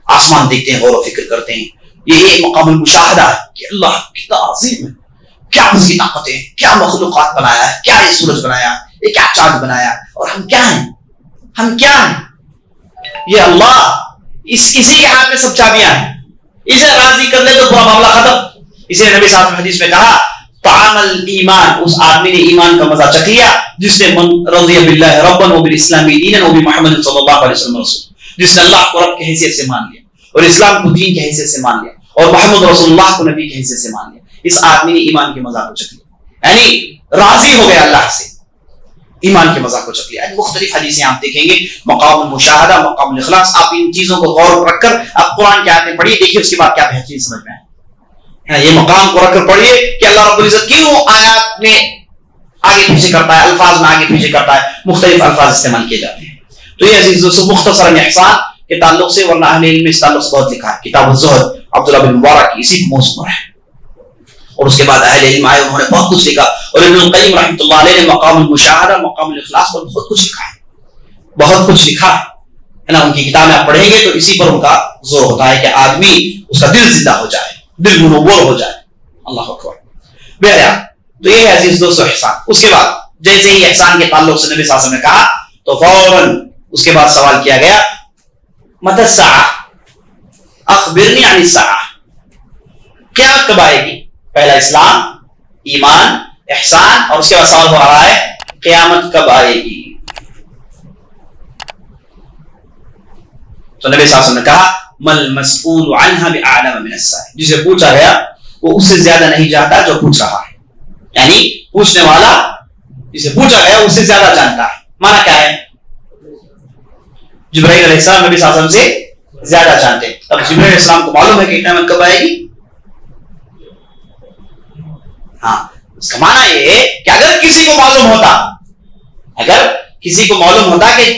آسمان دیکھتے ہیں، غور و فکر کرتے ہیں. یہ مقام المشاہدہ ہے کہ اللہ کتنا عظیم ہے، کیا اس کی طاقت ہے، کیا مخلوقات بنایا ہے، کیا یہ سورج بنایا ہے، یہ کیا چاند بنایا ہے، اور ہم کیا ہیں، ہم کیا ہیں. یہ اللہ اسی کے ہاتھ میں سب چابیاں ہیں. اسے راضی کر لے تو پورا معاملہ ختم. اسے نبی صلی اللہ علیہ وسلم حدیث میں کہا طعام الایمان، اس آدمی نے ایمان کا مزہ چکھ لیا جس نے من رضی باللہ ربا وبالاسلام دینا وبمحمد صلی اللہ علیہ وسلم رسول، جس نے اللہ کو رب کی حیثیت سے مان لیا اور اسلام کو دین کی حیثیت سے مان لیا اور محمد رسول اللہ کو نبی کی حیثیت سے مان لیا. اس آدمی نے ایمان کے مزہ کو چکھ لیا، یعنی راضی ہو گیا اللہ سے، ایمان کے مزہ کو چکھ لیا. مختلف حدیثیں آپ دیکھیں گے، مقام المشاہدہ، مقام الاخلاص. آپ ان چیزوں کو غور رکھ کر آپ قرآن کی آیتیں پڑھیے، دیکھیے اس کے بعد کیا بہترین سمجھ میں آئے. یہ مقام کو رکھ کر پڑھیے کہ اللہ رب العزت کیوں آیات میں آگے پیچھے کرتا ہے، الفاظ میں آگے پیچھے کرتا ہے، مختلف الفاظ استعمال کیے جاتے ہیں. تو یہ عزیز دوستو مختصر احسان کے تعلق سے، ورنہ اہل علم اس تعلق سے بہت لکھا ہے. کتاب الزہد عبداللہ بن مبارک کی اسی موضوع پر ہے. اور اس کے بعد اہل علم آئے، انہوں نے بہت کچھ لکھا. اور ابن القیم رحمۃ اللہ علیہ نے مقام المشاہدہ، مقام الاخلاص پر بہت کچھ لکھا ہے، بہت کچھ لکھا ہے نا. ان کی کتابیں آپ پڑھیں گے تو اسی پر ان کا زور ہوتا ہے کہ آدمی اس کا دل زندہ ہو جائے، دل منور ہو جائے. اللہ اکبر. بہرحال تو یہ ہے عزیز دوستو احسان. اس کے بعد جیسے ہی احسان کے تعلق سے نبی صلی اللہ علیہ وسلم نے کہا تو فوراً اس کے بعد سوال کیا گیا متی الساعہ، اخبرنی عن الساعہ، قیامت کب آئے گی؟ پہلا اسلام، ایمان، احسان، اور اس کے بعد سوال ہو رہا ہے قیامت کب آئے گی. تو نبی صلی اللہ علیہ وسلم نے کہا مل مسئول عنہا بأعلم من السائل، جسے پوچھا گیا وہ اس سے زیادہ نہیں جانتا جو پوچھ رہا ہے. یعنی پوچھنے والا جسے پوچھا گیا اس سے زیادہ جانتا ہے. مانا کیا ہے؟ جبرائیل علیہ السلام نبی صلی اللہ علیہ وسلم سے زیادہ جانتے. اب جبرائیل علیہ السلام کو معلوم ہے کہ قیامت کب آئے گی. ہاں، اس کا معنی یہ ہے کہ اگر کسی کو معلوم ہوتا، اگر کسی کو معلوم ہوتا کہ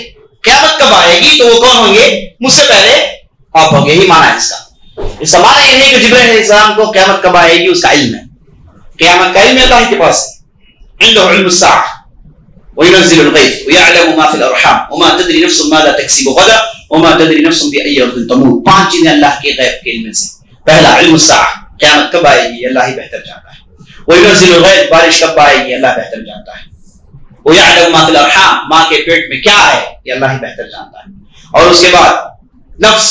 قیامت کب آئے گی تو وہ کون ہوں گے؟ مجھ سے پہلے آپ ہوں گے. یہی معنی ہے اس کا. اس کا معنی یہ نہیں کہ جبرائیل علیہ السلام کو قیامت کب آئے گی اس کا علم ہے. قیامت کا علم اللہ کے پاس ہے. عنده علم الساعة وينزل الغيث ويعلم ما في الارحام وما تدري نفس ماذا تكسب غدا وما تدري نفس بأي ارض تموت. 5 چیزیں اللہ کے غیب کے علم سے. پہلا علم الساعة، قیامت کب آئے گی اللہ ہی بہتر جانتا ہے. وينزل الغيث، بارش کب آئے گی اللہ بہتر جانتا ہے. ويعلم ما في الارحام، ماں کے پیٹ میں کیا ہے یہ اللہ ہی بہتر جانتا ہے. اور اس کے بعد نفس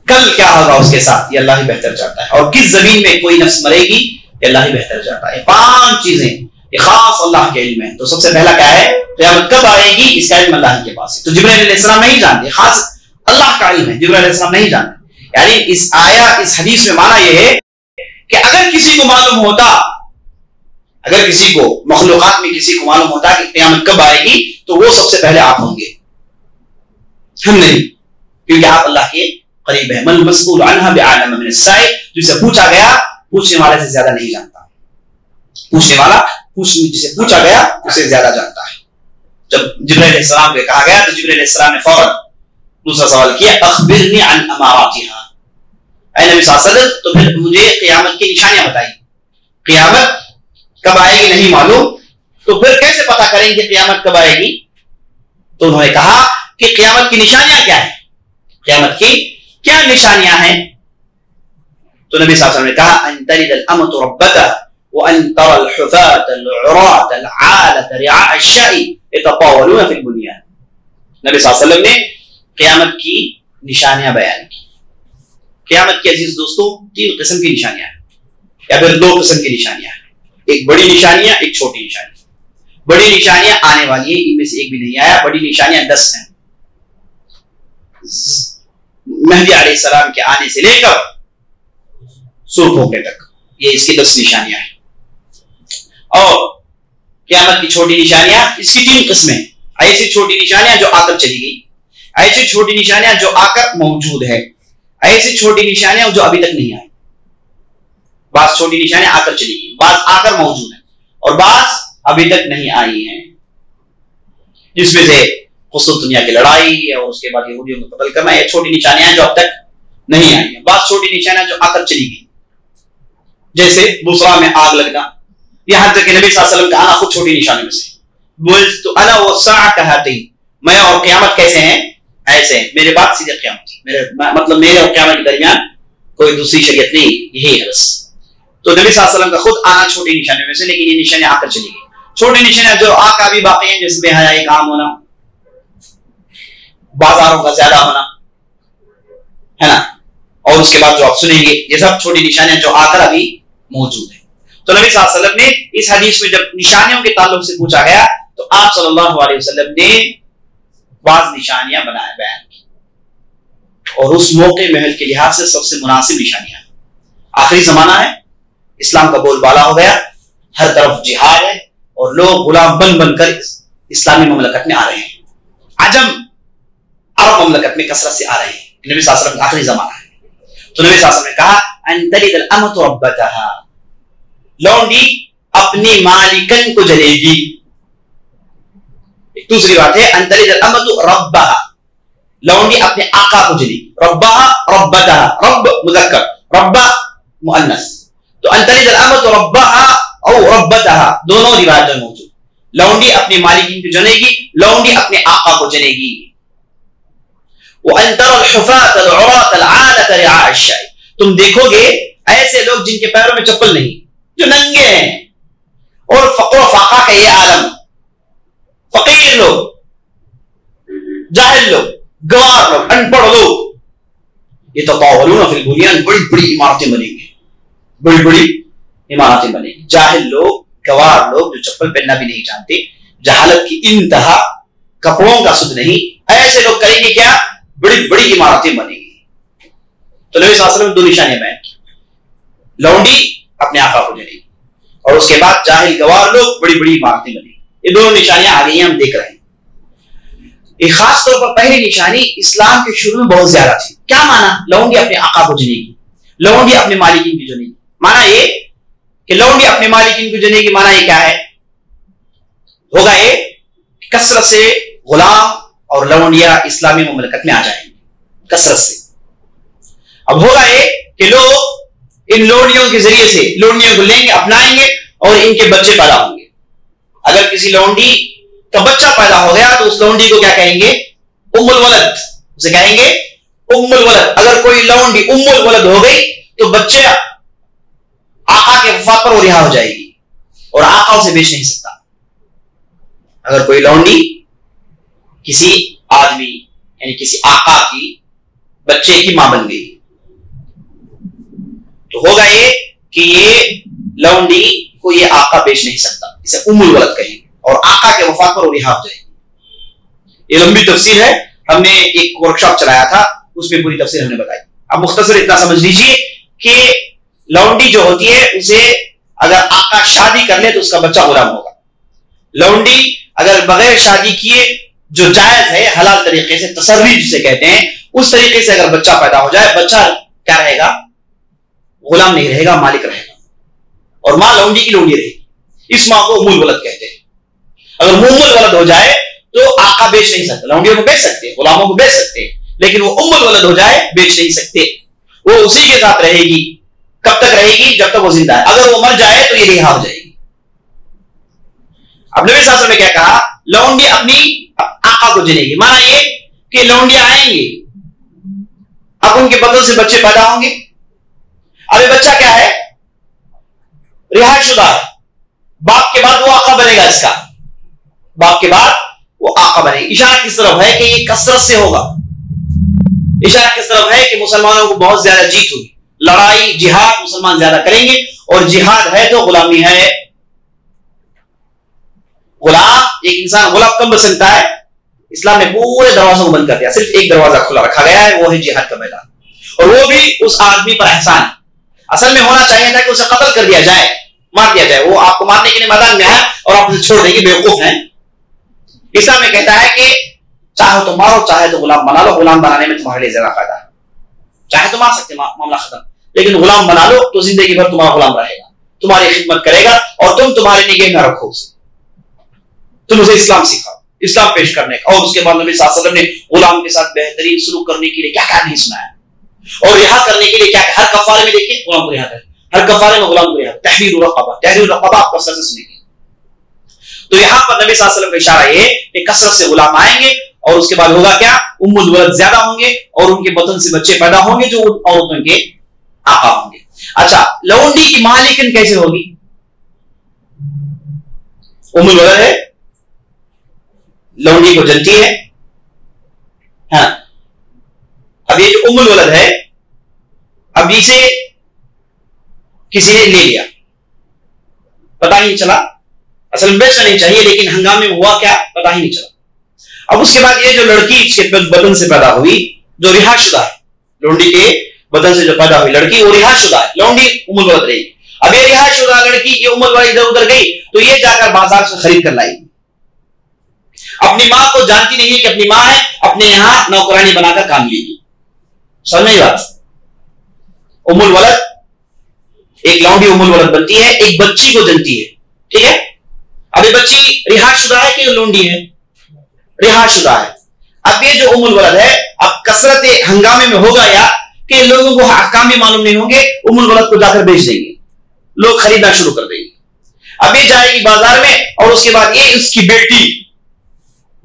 کل کیا ہوگا اس کے ساتھ یہ اللہ ہی بہتر جانتا ہے. اور کس زمین میں کوئی نفس مرے گی یہ اللہ ہی بہتر جانتا ہے. 5 چیزیں یہ خاص اللہ کے علم ہے. تو سب سے پہلا کیا ہے؟ قیامت کب آئے گی اس کا علم اللہ کے پاس ہے. تو جبرائیل علیہ السلام نہیں جانتے، خاص اللہ کا علم ہے، جبرائیل علیہ السلام نہیں جانتے. یعنی اس آیات اس حدیث میں معنی یہ ہے کہ اگر کسی کو معلوم ہوتا، اگر کسی کو مخلوقات میں کسی کو معلوم ہوتا کہ قیامت کب آئے گی تو وہ سب سے پہلے آپ ہوں گے، ہم نہیں، کیونکہ آپ اللہ کے قریب ہے. من مسئول عنہا بعالم من السائل، جسے پوچھا گیا پوچھنے والے سے زیادہ نہیں جانتا. پوچھنے والا جسے پوچھا گیا اسے زیادہ جانتا ہے. جب جبرائیل علیہ السلام کو کہا گیا تو جبرائیل علیہ السلام نے فوراً دوسرا سوال کیا اخبرنی عن اماراتها، اے نبی صلی اللہ علیہ وسلم تو پھر مجھے قیامت کی نشانیاں بتائیے. قیامت کب آئے گی نہیں معلوم، تو پھر کیسے پتا کریں کہ قیامت کب آئے گی؟ تو انہوں نے کہا کہ قیامت کی نشانیاں کیا ہیں، قیامت کی کیا نشانیاں ہیں؟ تو نبی صلی اللہ علیہ وسلم نے کہا ان تلد الامۃ ربتها وان ترى الحفاة العراة العالة رعاء الشاء يتطاولون في البنيان. نبی صلی اللہ علیہ وسلم نے قیامت کی نشانیاں بیان کی. قیامت کے عزیز دوستوں 3 قسم کی نشانیاں ہیں یا پھر 2 قسم کی نشانیاں ہیں. ایک بڑی نشانیاں، ایک چھوٹی نشانیاں. بڑی نشانیاں آنے والی ہیں، ان میں سے ایک بھی نہیں آیا. بڑی نشانیاں 10 ہیں. مہدی علیہ السلام کے آنے سے لے کر سرخ ہونے تک یہ اس کی 10 نشانیاں ہیں. اور قیامت کی چھوٹی نشانیاں اس کی 3 قسمیں. ایسی چھوٹی نشانیاں جو آ کر چلی گئی، ایسی چھوٹی نشانیاں جو آ کر موجود ہے، ایسی چھوٹی نشانیاں جو ابھی تک نہیں آئی. بعض چھوٹی نشانیاں آ کر چلی گئی، بعض آ کر موجود ہیں اور بعض ابھی تک نہیں آئی ہیں. جس میں سے قسطنطنیہ کی لڑائی اور اس کے بعد یہودیوں کو قتل کرنا، یہ چھوٹی نشانیاں جو اب تک نہیں آئی ہیں. بعض چھوٹی نشانیاں جو آ کر چلی گئی، جیسے بصرا میں آگ لگنا. یہاں تک کہ نبی صلی اللہ علیہ وسلم کا آنا خود چھوٹی نشانیوں میں سے. بولت انا والساعة كهاتين، میں اور قیامت کیسے ہیں؟ ایسے ہیں. میرے بعد سیدھے قیامت، مطلب میرے اور قیامت کے درمیان کوئی دوسری شریعت نہیں، یہی ہے بس. تو نبی صلی اللہ علیہ وسلم کا خود آنا چھوٹی نشانیوں میں سے، لیکن یہ نشانیاں آ کر چلی گئی. چھوٹی نشانیاں جو آ کر بھی باقی ہیں، جیسے بے حیائی کا عام ہونا، بازاروں کا زیادہ ہونا ہے نا، اور اس کے بعد جو آپ سنیں گے، یہ سب چھوٹی نشانیاں جو آ کر ابھی موجود ہیں. تو نبی صلی اللہ علیہ وسلم نے اس حدیث میں جب نشانیوں کے تعلق سے پوچھا گیا تو آپ صلی اللہ علیہ وسلم نے بعض نشانیاں بیان کی، اور اس موقع محل کے لحاظ سے سب سے مناسب نشانیاں. آخری زمانہ ہے، اسلام کا بول بالا ہو گیا، ہر طرف جہاد ہے، اور لوگ غلام بن کر اسلامی مملکت میں آ رہے ہیں. عجم عرب مملکت میں کثرت سے آ رہے ہیں. نبی صلی اللہ علیہ وسلم کا آخری زمانہ ہے. تو نبی صلی اللہ علیہ وسلم نے کہا ان تلد الامۃ ربتها، لونڈی اپنی مالکن کو جلے گی. ایک دوسری بات ہے ان تلد الامۃ ربها، لونڈی اپنے آقا کو جلے گی. ربها ربتها، رب مذکر، رب مؤنث. تو ان تلد الامۃ ربها او ربتها دونوں روایتیں موجود. لونڈی اپنے مالکین کو جنے گی، لونڈی اپنے آقا کو جنے گی. وَأَن تَرَى الْحُفَاةَ الْعُرَاةَ الْعَالَةَ رِعَاءَ الشَّاءِ، تم دیکھو گے ایسے لوگ جن کے پیروں میں چپل نہیں، جو ننگے ہیں، اور فقر و فاقہ کا یہ عالم، فقیر لوگ، جاہل لوگ، گوار لوگ، ان پڑھ لوگ، يَتَطَاوَلُونَ فِي الْبُنْيَانِ، بڑی بڑی عمارتیں بنیں گی، بڑی بڑی عمارتیں بنیں گی. جاہل لوگ، گوار لوگ جو چپل پہننا بھی نہیں جانتے، جہالت کی انتہا، کپڑوں کا سود نہیں، ایسے لوگ کریں گے کیا؟ بڑی بڑی عمارتیں بنیں گی. تو نبی صلی اللہ علیہ وسلم دو نشانیاں بیان کی، لونڈی اپنے آقا کو جنے گی، اور اس کے بعد جاہل گوار لوگ، بڑی بڑی عمارتیں بنیں گی. یہ دونوں نشانیاں آ گئی ہیں، ہم دیکھ رہے ہیں. یہ خاص طور پر پہلی نشانی اسلام کے شروع میں بہت زیادہ تھی. کیا مانا؟ لونڈی اپنے آقا کو جنے گی، لونڈی اپنے مالکین کو جنے گی. مانا یہ کہ لونڈی اپنے مالکین کو جنے گی، مانا یہ کیا ہے؟ ہوگا یہ کثرت سے غلام اور لونڈیاں اسلامی مملکت میں آ جائیں گے کثرت سے. اب ہوگا یہ کہ لوگ ان لونڈیوں کے ذریعے سے لونڈیوں کو لیں گے، اپنائیں گے، اور ان کے بچے پیدا ہوں گے. اگر کسی لونڈی کا بچہ پیدا ہو گیا تو اس لونڈی کو کیا کہیں گے؟ ام الولد، اسے کہیں گے ام الولد. اگر کوئی لونڈی ام الولد ہو گئی تو بچے آقا کے وفات پر وہ رہا ہو جائے گی، اور آقا اسے بیچ نہیں سکتا. اگر کوئی لونڈی کسی آدمی یعنی کسی آقا کی بچے کی ماں بن گئی تو ہوگا یہ کہ یہ لونڈی کو یہ آقا بیچ نہیں سکتا، اسے ام الولد کہیں گے، اور آقا کے وفات پر وہ رہا ہو جائے گی. یہ لمبی تفسیر ہے، ہم نے ایک ورکشاپ چلایا تھا، اس میں پوری تفسیر ہم نے بتائی. اب مختصر اتنا سمجھ لیجئے کہ لونڈی جو ہوتی ہے اسے اگر آقا شادی کر لے تو اس کا بچہ غلام ہوگا. لونڈی اگر بغیر شادی کیے جو جائز ہے حلال طریقے سے، تصریح جسے کہتے ہیں، اس طریقے سے اگر بچہ پیدا ہو جائے، بچہ کیا رہے گا؟ غلام نہیں رہے گا، مالک رہے گا، اور ماں لونڈی کی لونڈی رہے گی. اس ماں کو ام الولد کہتے ہیں. اگر ام الولد ہو جائے تو آقا بیچ نہیں سکتے. لونڈیوں کو بیچ سکتے ہیں، غلاموں کو بیچ سکتے ہیں، لیکن وہ ام الولد ہو جائے بیچ نہیں سکتے. وہ اسی کے ساتھ رہے گی. کب تک رہے گی؟ جب تک وہ زندہ ہے. اگر وہ مر جائے تو یہ رہا ہو جائے گی. اب نبی صلی اللہ علیہ وسلم نے کیا کہا؟ لونڈی اپنی آقا کو جنے گی. مانا یہ کہ لونڈیاں آئیں گی، اب ان کے بدن سے بچے پیدا ہوں گے. اب یہ بچہ کیا ہے؟ رہائش شدہ ہے. باپ کے بعد وہ آقا بنے گا. اس کا باپ کے بعد وہ آقا بنے گا. اشارہ کس طرف ہے کہ یہ کثرت سے ہوگا. اشارہ کس طرف ہے کہ مسلمانوں کو بہت زیادہ جیت ہوگی. لڑائی جہاد مسلمان زیادہ کریں گے، اور جہاد ہے تو غلامی ہے. غلام ایک انسان غلام کب بن سکتا ہے؟ اسلام نے پورے دروازوں کو بند کر دیا، صرف ایک دروازہ کھلا رکھا گیا ہے، وہ ہے جہاد کا میدان. اور وہ بھی اس آدمی پر احسان. اصل میں ہونا چاہیے تھا کہ اسے قتل کر دیا جائے، مار دیا جائے. وہ آپ کو مارنے کے لیے میدان میں ہے اور آپ اسے چھوڑ دیں گے، بیوقوف ہیں. اسلام میں کہتا ہے کہ چاہے تو مارو، چاہے تو غلام بنا لو. غلام بنانے میں تمہارے لیے زیادہ فائدہ ہے. چاہے تو مار سکتے، معاملہ ختم، لیکن غلام بنا لو تو زندگی بھر تمہارا غلام رہے گا، تمہاری خدمت کرے گا، اور تم تمہارے نگہ میں رکھو اسے. تم اسے اسلام سکھاؤ، اسلام پیش کرنے کا. اور اس کے بعد نبی صلی اللہ علیہ وسلم نے غلام کے ساتھ بہترین سلوک کرنے کے لیے کیا کیا نہیں سنایا، اور رہا کرنے کے لیے کیا. ہر کفارے میں دیکھیں غلام کو رہا کریں، ہر کفارے میں غلام کو رہا. تحریر الرقبہ، تحریر الرقبہ آپ کو سر سے سنیں گے. تو یہاں پر نبی صلی اللہ علیہ وسلم کا اشارہ یہ کہ کثرت سے غلام آئیں گے، اور اس کے بعد ہوگا کیا؟ ام الولد زیادہ ہوں گے اور ان کے بطن سے بچے پیدا ہوں گے جو ان عورتوں کے آقا ہوں گے. اچھا لونڈی کی مالکن کیسے ہوگی؟ ام الولد ہے, لونڈی کو جنتی ہے. ہاں اب یہ جو ام الولد ہے, اب اسے کسی نے لے لیا, پتا ہی نہیں چلا, اصل میں بیچنا نہیں چاہیے لیکن ہنگامے میں ہوا کیا پتا ہی نہیں چلا. اب اس کے بعد یہ جو لڑکی اس کے بدن سے پیدا ہوئی جو رہا شدہ ہے, لونڈی کے بدن سے جو پیدا ہوئی لڑکی وہ رہا شدہ ہے, لونڈی ام الولد رہی. اب یہ رہا شدہ لڑکی یہ ام الولد ادھر ادھر گئی تو یہ جا کر بازار سے خرید کر لائی. اپنی ماں کو جانتی نہیں کہ اپنی ماں ہے, اپنے یہاں نوکرانی بنا کر کام لے گی. سمجھ نہیں بات؟ ام الولد ایک لونڈی ام الولد بنتی ہے, ایک بچی کو جنتی ہے. ٹھیک ہے, اب یہ بچی رہا شدہ ہے کہ لونڈی ہے؟ رہا شدہ ہے. اب یہ جو ام الولد ہے اب کثرت ہنگامے میں ہوگا یا کہ لوگوں کو احکام بھی معلوم نہیں ہوں گے, ام الولد کو جا کر بیچ دیں گے, لوگ خریدنا شروع کر دیں گے. اب یہ جائے گی بازار میں اور اس کے بعد یہ اس کی بیٹی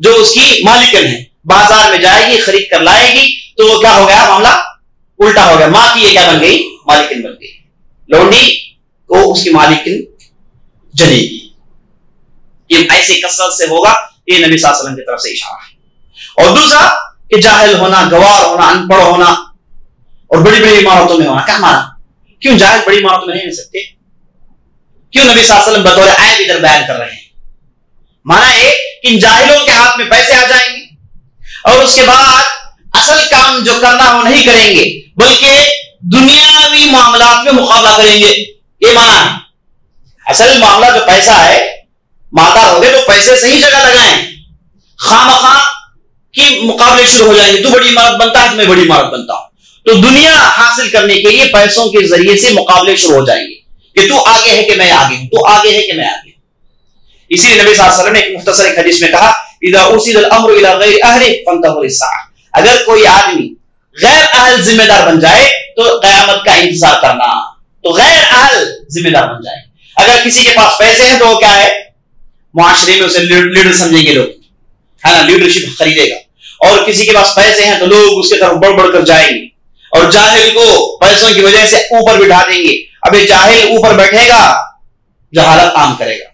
جو اس کی مالکن ہے بازار میں جائے گی, خرید کر لائے گی, تو وہ کیا ہو گیا معاملہ الٹا ہو گیا. ماں کی یہ کیا بن گئی؟ مالکن بن گئی. لونڈی کو اس کی مالکن جنے گی. یہ ایسے کثرت سے ہوگا, یہ نبی صلی اللہ علیہ وسلم کی طرف سے اشارہ ہے. اور دوسرا کہ جاہل ہونا, گوار ہونا, ان پڑھ ہونا اور بڑی بڑی عمارتوں میں ہونا. کیا مانا؟ کیوں جاہل بڑی عمارتوں میں نہیں رہ سکتے؟ کیوں نبی صلی اللہ علیہ وسلم بطور عیب ادھر بیان کر رہے ہیں؟ مانا ہے کہ ان جاہلوں کے ہاتھ میں پیسے آ جائیں گے اور اس کے بعد اصل کام جو کرنا وہ نہیں کریں گے بلکہ دنیاوی معاملات میں مقابلہ کریں گے. یہ مانا ہے. اصل معاملہ جو پیسہ ہے, مالدار ہو گئے تو پیسے صحیح جگہ لگائیں, خواہ مخواہ کی مقابلے شروع ہو جائیں گے. تو بڑی عمارت بنتا ہے تو میں بڑی عمارت بنتا ہوں, تو دنیا حاصل کرنے کے لیے پیسوں کے ذریعے سے مقابلے شروع ہو جائیں گے کہ تو آگے ہے کہ میں آگے ہوں, تو آگے ہے کہ میں آگے ہوں. اسی لیے نبی صلی اللہ علیہ وسلم نے ایک مختصر ایک حدیث میں کہا اذا اوصل الامر الى غیر اہلہ فانتظر الساعہ. اگر کوئی آدمی غیر اہل ذمہ دار بن جائے تو قیامت کا انتظار کرنا. تو غیر اہل ذمہ دار بن جائے. اگر کسی کے پاس پیسے ہیں تو وہ کیا ہے, معاشرے میں اسے لیڈر سمجھیں گے لوگ, ہے نا, لیڈرشپ خریدے گا. اور کسی کے پاس پیسے ہیں تو لوگ اس کے طرف بڑھ بڑھ کر جائیں گے اور جاہل کو پیسوں کی وجہ سے اوپر بٹھا دیں گے. اب یہ جاہل اوپر بیٹھے گا, جہالت عام کرے گا,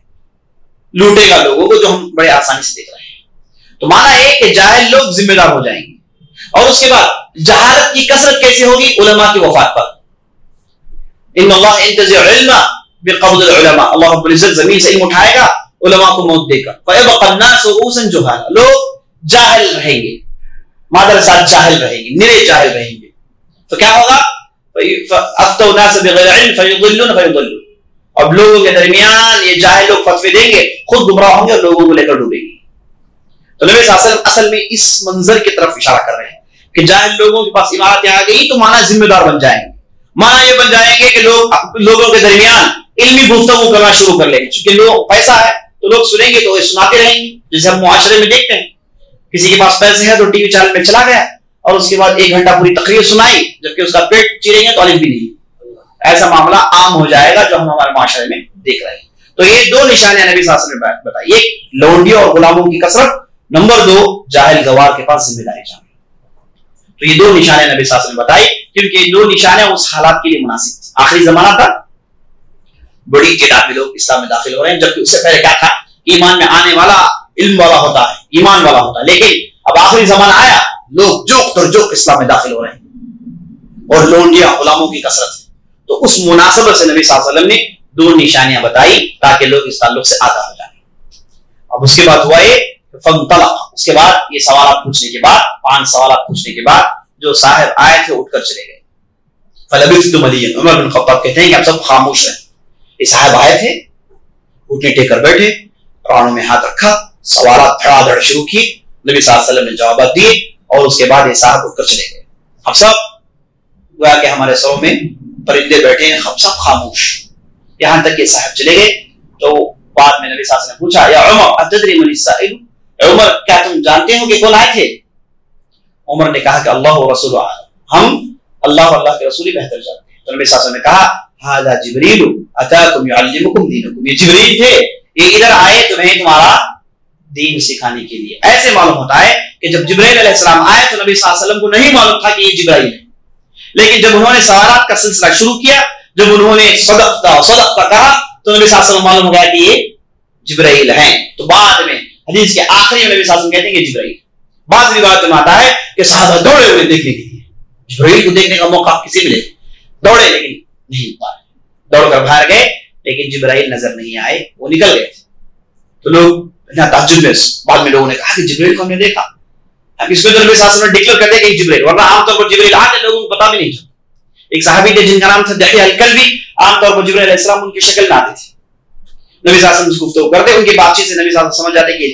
لوٹے گا لوگوں کو, جو ہم بڑے آسانی سے دیکھ رہے ہیں. تو مانا ہے کہ جاہل لوگ ذمہ دار ہو جائیں گے. اور اس کے بعد جہالت کی کثرت کیسے ہوگی؟ علماء کی وفات پر. ان اللہ ينتزع العلم بقبض العلماء. اللہ رب العزت زمین سے علم اٹھائے گا علماء کو موت دے کر. فيبقى الناس رؤوسا جهالا. لوگ جاہل رہیں گے, مدرسات جاہل رہیں گے, نرے جاہل رہیں گے. تو کیا ہوگا؟ فافتوا الناس بغیر علم فيضلون. اب لوگوں کے درمیان یہ جاہل لوگ فتوے دیں گے, خود گمراہ ہوں گے اور لوگوں کو لے کر ڈوبیں گے. تو نبی صلی اللہ علیہ وسلم اصل میں اس منظر کی طرف اشارہ کر رہے ہیں کہ جاہل لوگوں کے پاس عمارتیں آ گئی تو مانا ذمہ دار بن جائیں گے. مانا یہ بن جائیں گے کہ لوگوں کے درمیان علمی گفتگو کرنا شروع کر لیں گے. چونکہ لوگ پیسہ ہے تو لوگ سنیں گے تو وہ سناتے رہیں گے, جیسے ہم معاشرے میں دیکھتے ہیں. کسی کے پاس پیسے ہیں تو ٹی وی چینل میں چلا گیا اور اس کے بعد 1 گھنٹہ پوری تقریر سنائی, جبکہ اس کا پیٹ چیریں گے تو علم بھی نہیں. ایسا معاملہ عام ہو جائے گا جو ہم ہمارے معاشرے میں دیکھ رہے ہیں. تو یہ 2 نشانیاں نبی صلی اللہ علیہ وسلم نے بتائی, ایک لونڈی اور غلاموں کی کثرت, نمبر 2 جاہل گوار کے پاس ذمہ داری جانا. تو یہ 2 نشانیاں نبی صلی اللہ علیہ وسلم نے بتائی کیونکہ یہ 2 نشانیاں اس حالات کے لیے مناسب تھی. آخری زمانہ تھا, بڑی تعداد میں لوگ اسلام میں داخل ہو رہے ہیں, جبکہ اس سے پہلے کیا تھا, ایمان میں آنے والا علم والا ہوتا ہے, ایمان والا ہوتا ہے. لیکن اب آخری زمانہ آیا, لوگ جوک تر جوک اسلام میں داخل ہو رہے ہیں اور لونڈیاں غلاموں کی کثرت ہے. تو اس مناسبت سے نبی صلی اللہ علیہ وسلم نے 2 نشانیاں بتائی تاکہ لوگ اس تعلق سے آگاہ ہو جائیں. اب اس کے بعد ہوا یہ فانطلق. اس کے بعد یہ سوالات پوچھنے کے بعد, 5 سوالات پوچھنے کے بعد جو صاحب آئے تھے اٹھ کر چلے گئے. فلبثت مليا. عمر بن خطاب کہتے ہیں کہ آپ سب خاموش رہیں. یہ صاحب آئے تھے, گھٹنے ٹیک کر بیٹھے, رانوں میں ہاتھ رکھا, سوالات دھڑا دھڑ شروع کی. نبی صلی اللہ علیہ وسلم نے جوابات دیے اور اس کے بعد یہ صاحب اٹھ کر چلے گئے. اب سب گویا کہ ہمارے سروں میں پرندے بیٹھے ہیں, ہم سب خاموش. یہاں تک کہ صاحب چلے گئے تو بعد میں نبی صلی اللہ علیہ وسلم نے پوچھا, یا عمر اتدری من السائل. عمر کیا تم جانتے ہو کہ کون آئے تھے؟ عمر نے کہا کہ اللہ و رسول اعلم. ہم اللہ اور اللہ کے رسول ہی بہتر جانتے ہیں. تو نبی صلی اللہ علیہ وسلم نے کہا ھذا جبریل اتاکم یعلمکم دینکم. یہ جبریل تھے, یہ ادھر آئے تمہیں تمہارا دین سکھانے کے لیے. ایسے معلوم ہوتا ہے کہ جب جبرائیل علیہ السلام آئے تو نبی صلی اللہ علیہ وسلم کو نہیں معلوم تھا کہ یہ جبرائیل ہے، لیکن جب انہوں نے سوالات کا سلسلہ شروع کیا، جب انہوں نے صدقتا کہا تو نبی صلی اللہ علیہ وسلم معلوم ہو گیا کہ یہ جبرائیل ہیں. تو بعد میں حدیث کے آخری میں نبی صلی اللہ علیہ وسلم کہتے ہیں کہ جبرائیل. بعض روایت میں آتا ہے کہ صحابہ دوڑے ہوئے دیکھنے کے لیے، جبرائیل کو دیکھنے کا موقع کسی ملے، دوڑے لیکن نہیں پائے، دوڑ کر باہر گئے لیکن جبرائیل نظر نہیں آئے، وہ نکل گئے تھے. تو لوگ تعجب میں بعد میں لوگوں نے کہا کہ جبرائیل کو ہم نے دیکھا. اب اس میں تو نبی صلی اللہ علیہ وسلم ڈکلیئر کرتے کہ جبرائیل، ورنہ عام طور پر جبرائیل آتے لوگوں کو پتا بھی نہیں چلتا. ایک صحابی تھے جن کا نام تھا دحیہ الکلبی، عام طور پر جبرائیل علیہ السلام ان کی شکل میں آتے تھے، نبی صلی اللہ علیہ وسلم سے گفتگو کرتے، ان کی بات چیت سے نبی صلی اللہ علیہ وسلم سمجھ جاتے کہ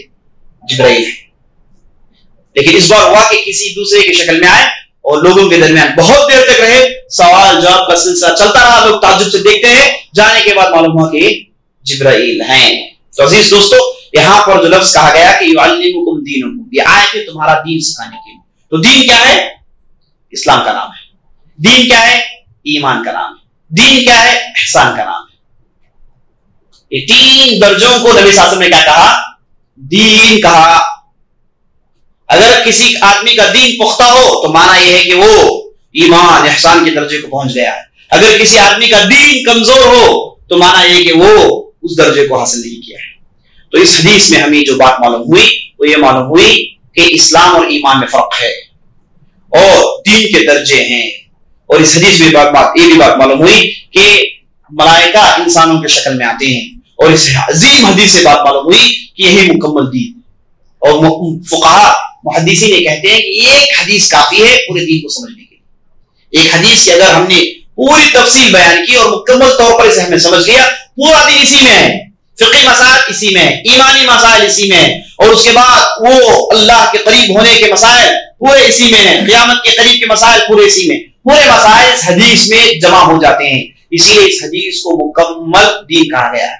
جبرائیل ہے. لیکن اس بار ہوا کہ کسی دوسرے کی شکل میں آئے اور لوگوں کے درمیان بہت دیر تک رہے، سوال جواب کا سلسلہ چلتا رہا، لوگ تعجب سے دیکھتے ہیں، جانے کے بعد معلوم ہوا کہ جبرائیل ہیں. تو عزیز دوستو، یہاں پر جو لفظ کہا گیا کہ یعلمکم دینکم، یہ آئے کہ تمہارا دین سکھانے کے لیے. تو دین کیا ہے؟ اسلام کا نام ہے. دین کیا ہے؟ ایمان کا نام ہے. دین کیا ہے؟ احسان کا نام ہے. یہ تین درجوں کو نبی صلی اللہ علیہ وسلم نے کیا کہا؟ دین کہا. اگر کسی آدمی کا دین پختہ ہو تو معنی یہ ہے کہ وہ ایمان احسان کے درجے کو پہنچ گیا ہے. اگر کسی آدمی کا دین کمزور ہو تو معنی یہ کہ وہ اس درجے کو حاصل نہیں کیا ہے. تو اس حدیث میں ہمیں جو بات معلوم ہوئی وہ یہ معلوم ہوئی کہ اسلام اور ایمان میں فرق ہے اور دین کے درجے ہیں. اور اس حدیث میں یہ بھی بات معلوم ہوئی کہ ملائکہ انسانوں کے شکل میں آتے ہیں. اور اس عظیم حدیث سے بات معلوم ہوئی کہ یہی مکمل دین. اور فقہاء محدثین یہ کہتے ہیں کہ ایک حدیث کافی ہے پورے دین کو سمجھنے کے لیے. ایک حدیث کی اگر ہم نے پوری تفصیل بیان کی اور مکمل طور پر اسے ہمیں سمجھ لیا، پورا دین اسی میں ہے، فقہی مسائل اسی میں، ایمانی مسائل اسی میں، اور اس کے بعد وہ اللہ کے قریب ہونے کے مسائل پورے اسی میں ہیں، قیامت کے قریب کے مسائل پورے اسی میں، پورے مسائل اس حدیث میں جمع ہو جاتے ہیں. اسی لیے اس حدیث کو مکمل دین کہا گیا ہے.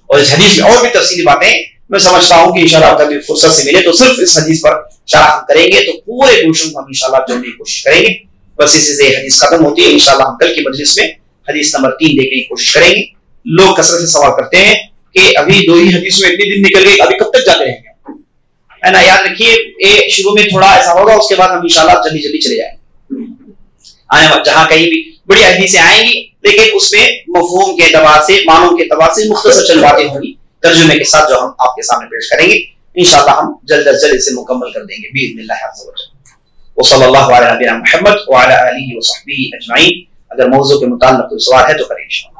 اور اس حدیث میں اور بھی تفصیلی باتیں میں سمجھتا ہوں کہ انشاءاللہ کبھی فرصت سے ملے تو صرف اس حدیث پر شرح ہم کریں گے، تو پورے گوشوں کو ہم انشاءاللہ جاننے کی کوشش کریں گے. بس اسی سے حدیث ختم ہوتی ہے. انشاءاللہ ہم کل کی مجلس میں حدیث نمبر 3 دیکھنے کی کوشش کریں گے. لوگ کثرت سے سوال کرتے ہیں کہ ابھی 2 ہی حدیثوں میں اتنے دن نکل گئے، ابھی کب تک جاتے رہیں گے؟ ہے نا، یاد رکھیے شروع میں تھوڑا ایسا ہوگا، اس کے بعد ہم انشاءاللہ جلدی چلے جائیں گے. آنے جہاں کہیں بھی بڑی حدیثیں آئیں گی، لیکن اس میں مفہوم کے اعتبار سے، معنوں کے اعتبار سے مختصر چند باتیں ہوں گی ترجمے کے ساتھ، جو ہم آپ کے سامنے پیش کریں گے. انشاءاللہ ہم جلد از جلد اسے مکمل کر دیں گے باذن اللہ عز و جل. وصلی اللہ علی نبینا محمد وعلی آلہ وصحبہ اجمعین. اگر موضوع کے متعلق کوئی سوال ہے تو کریں انشاءاللہ.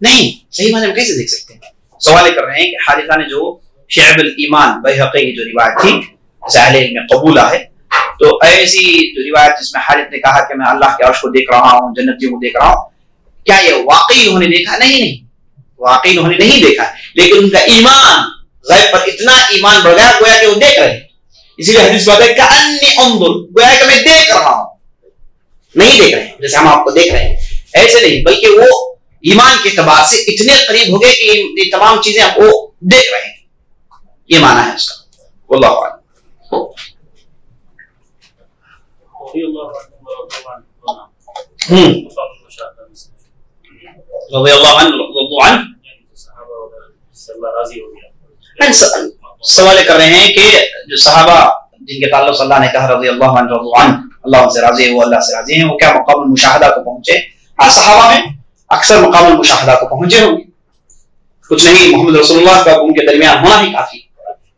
نہیں، صحیح معنی میں کیسے دیکھ سکتے ہیں؟ سوال کر رہے ہیں کہ حارثہ نے جو شعب الایمان بہقی کی جو روایت تھی جسے اہل علم میں قبولہ ہے، تو ایسی جو روایت جس میں حارث نے کہا کہ میں اللہ کے عرش کو دیکھ رہا ہوں، جنتیوں کو دیکھ رہا ہوں، کیا یہ واقعی انہوں نے دیکھا؟ نہیں، واقعی انہوں نے نہیں دیکھا، لیکن ان کا ایمان غیب پر اتنا ایمان بڑھ گیا گویا کہ وہ دیکھ رہے ہیں. اسی لیے حدیث بات ہے کہ انی انظر، گویا کہ میں دیکھ رہا ہوں، نہیں دیکھ رہے ہیں جیسے ہم آپ کو دیکھ رہے ہیں، ایسے نہیں، بلکہ وہ ایمان کے اعتبار سے اتنے قریب ہو گئے کہ یہ تمام چیزیں ہم وہ دیکھ رہے ہیں. یہ معنی ہے اس کا. واللہ اعلم. رضی اللہ عنہ رضوا عنہ. سوال کر رہے ہیں کہ جو صحابہ جن کے تعلق اللہ نے کہا رضی اللہ عنہ رضوا عنہ، اللہ سے راضی ہے، وہ اللہ سے راضی ہیں، وہ کیا مقام المشاہدہ کو پہنچے؟ صحابہ میں اکثر مقام المشاہدہ کو پہنچے ہوں گے، کچھ نہیں، محمد رسول اللہ کا ان کے درمیان ہونا ہی کافی.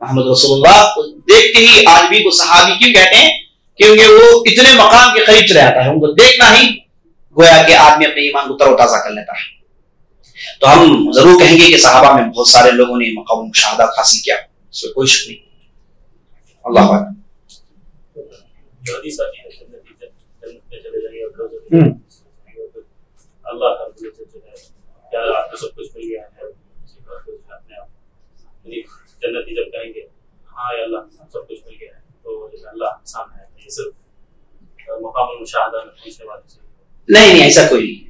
محمد رسول اللہ کو دیکھتے ہی آدمی کو صحابی کیوں کہتے ہیں؟ کیونکہ وہ اتنے مقام کے قریب چلے آتا ہے، ان کو دیکھنا ہی گویا کہ آدمی اپنے ایمان کو تر و تازہ کر لیتا ہے. تو ہم ضرور کہیں گے کہ صحابہ میں بہت سارے لوگوں نے مقام المشاہدہ حاصل کیا، اس میں کوئی شک نہیں. اللہ اکبر. جنتی جب کہیں گے ہاں یا اللہ سب کچھ مل گیا ہے، تو اللہ سامنے ہے، یہ صرف مقام المشاہدہ میں پوچھنے والی نہیں، ایسا کوئی نہیں.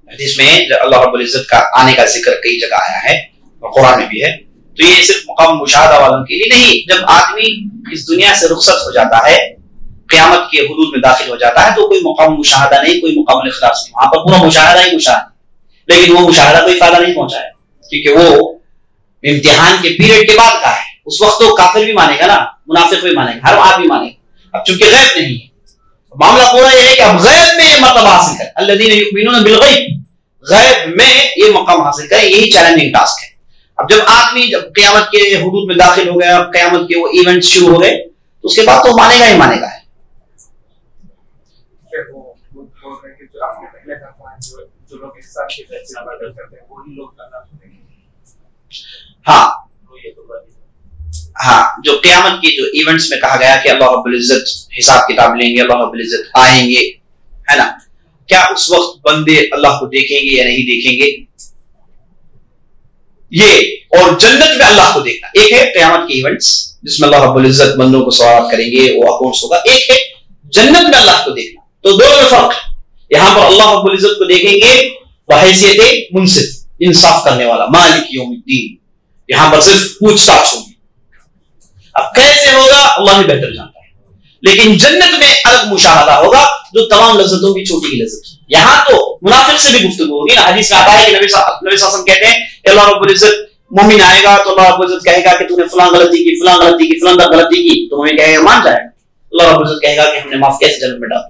حدیث میں اللہ رب العزت کا آنے کا ذکر کئی جگہ آیا ہے اور قرآن میں بھی ہے، تو یہ صرف مقام مشاہدہ والوں کے لیے نہیں. جب آدمی اس دنیا سے رخصت ہو جاتا ہے، قیامت کے حدود میں داخل ہو جاتا ہے، تو کوئی مقام مشاہدہ نہیں، کوئی مقام الاخلاص نہیں، وہاں پر پورا مشاہدہ ہی مشاہدہ. لیکن وہ مشاہدہ کوئی فائدہ نہیں پہنچایا کیونکہ وہ امتحان کے پیریڈ کے بعد کا ہے. اس وقت تو کافر بھی مانے گا نا, منافق بھی مانے گا, ہر آدمی مانے گا. اب چونکہ غیب نہیں ہے, معاملہ پورا یہ ہے کہ اب غیب میں یہ مرتبہ حاصل کریں, الذین یؤمنون بالغیب, غیب میں یہ مقام حاصل کریں, یہی چیلنجنگ ٹاسک ہے. اب جب آدمی جب قیامت کے حدود میں داخل ہو گیا, قیامت کے وہ ایونٹس شروع ہو گئے, تو اس کے بعد تو مانے گا ہی مانے گا. ہاں ہاں, جو قیامت کی جو ایونٹس میں کہا گیا کہ اللہ رب العزت حساب کتاب لیں گے, اللہ رب العزت آئیں گے, ہے نا, کیا اس وقت بندے اللہ کو دیکھیں گے یا نہیں دیکھیں گے؟ یہ اور جنت میں اللہ کو دیکھنا, ایک ہے قیامت کے ایونٹس جس میں اللہ رب العزت بندوں کو سوالات کریں گے, وہ اکاؤنٹس ہوگا, ایک ہے جنت میں اللہ کو دیکھنا. تو دونوں میں فرق ہے. یہاں پر اللہ رب العزت کو دیکھیں گے بحیثیت منصف, انصاف کرنے والا, مالک یوم الدین, یہاں پر صرف پوچھ تاچھ ہوگی. اب کیسے ہوگا اللہ ہی بہتر جانتا ہے. لیکن جنت میں الگ مشاہدہ ہوگا جو تمام لذتوں کی چھوٹی کی لذت. یہاں تو منافق سے بھی گفتگو ہوگی نا, حدیث میں آتا ہے کہ نبی صلی اللہ علیہ وسلم کہتے ہیں کہ اللہ رب العزت مومن آئے گا تو اللہ رب العزت کہے گا کہ تو نے فلاں غلطی کی, فلاں غلطی کی, فلاں غلطی کی, تو مومن کہے گا مان جائے گا. اللہ رب العزت کہے گا کہ ہم نے معاف کیسے جنت میں ڈالا.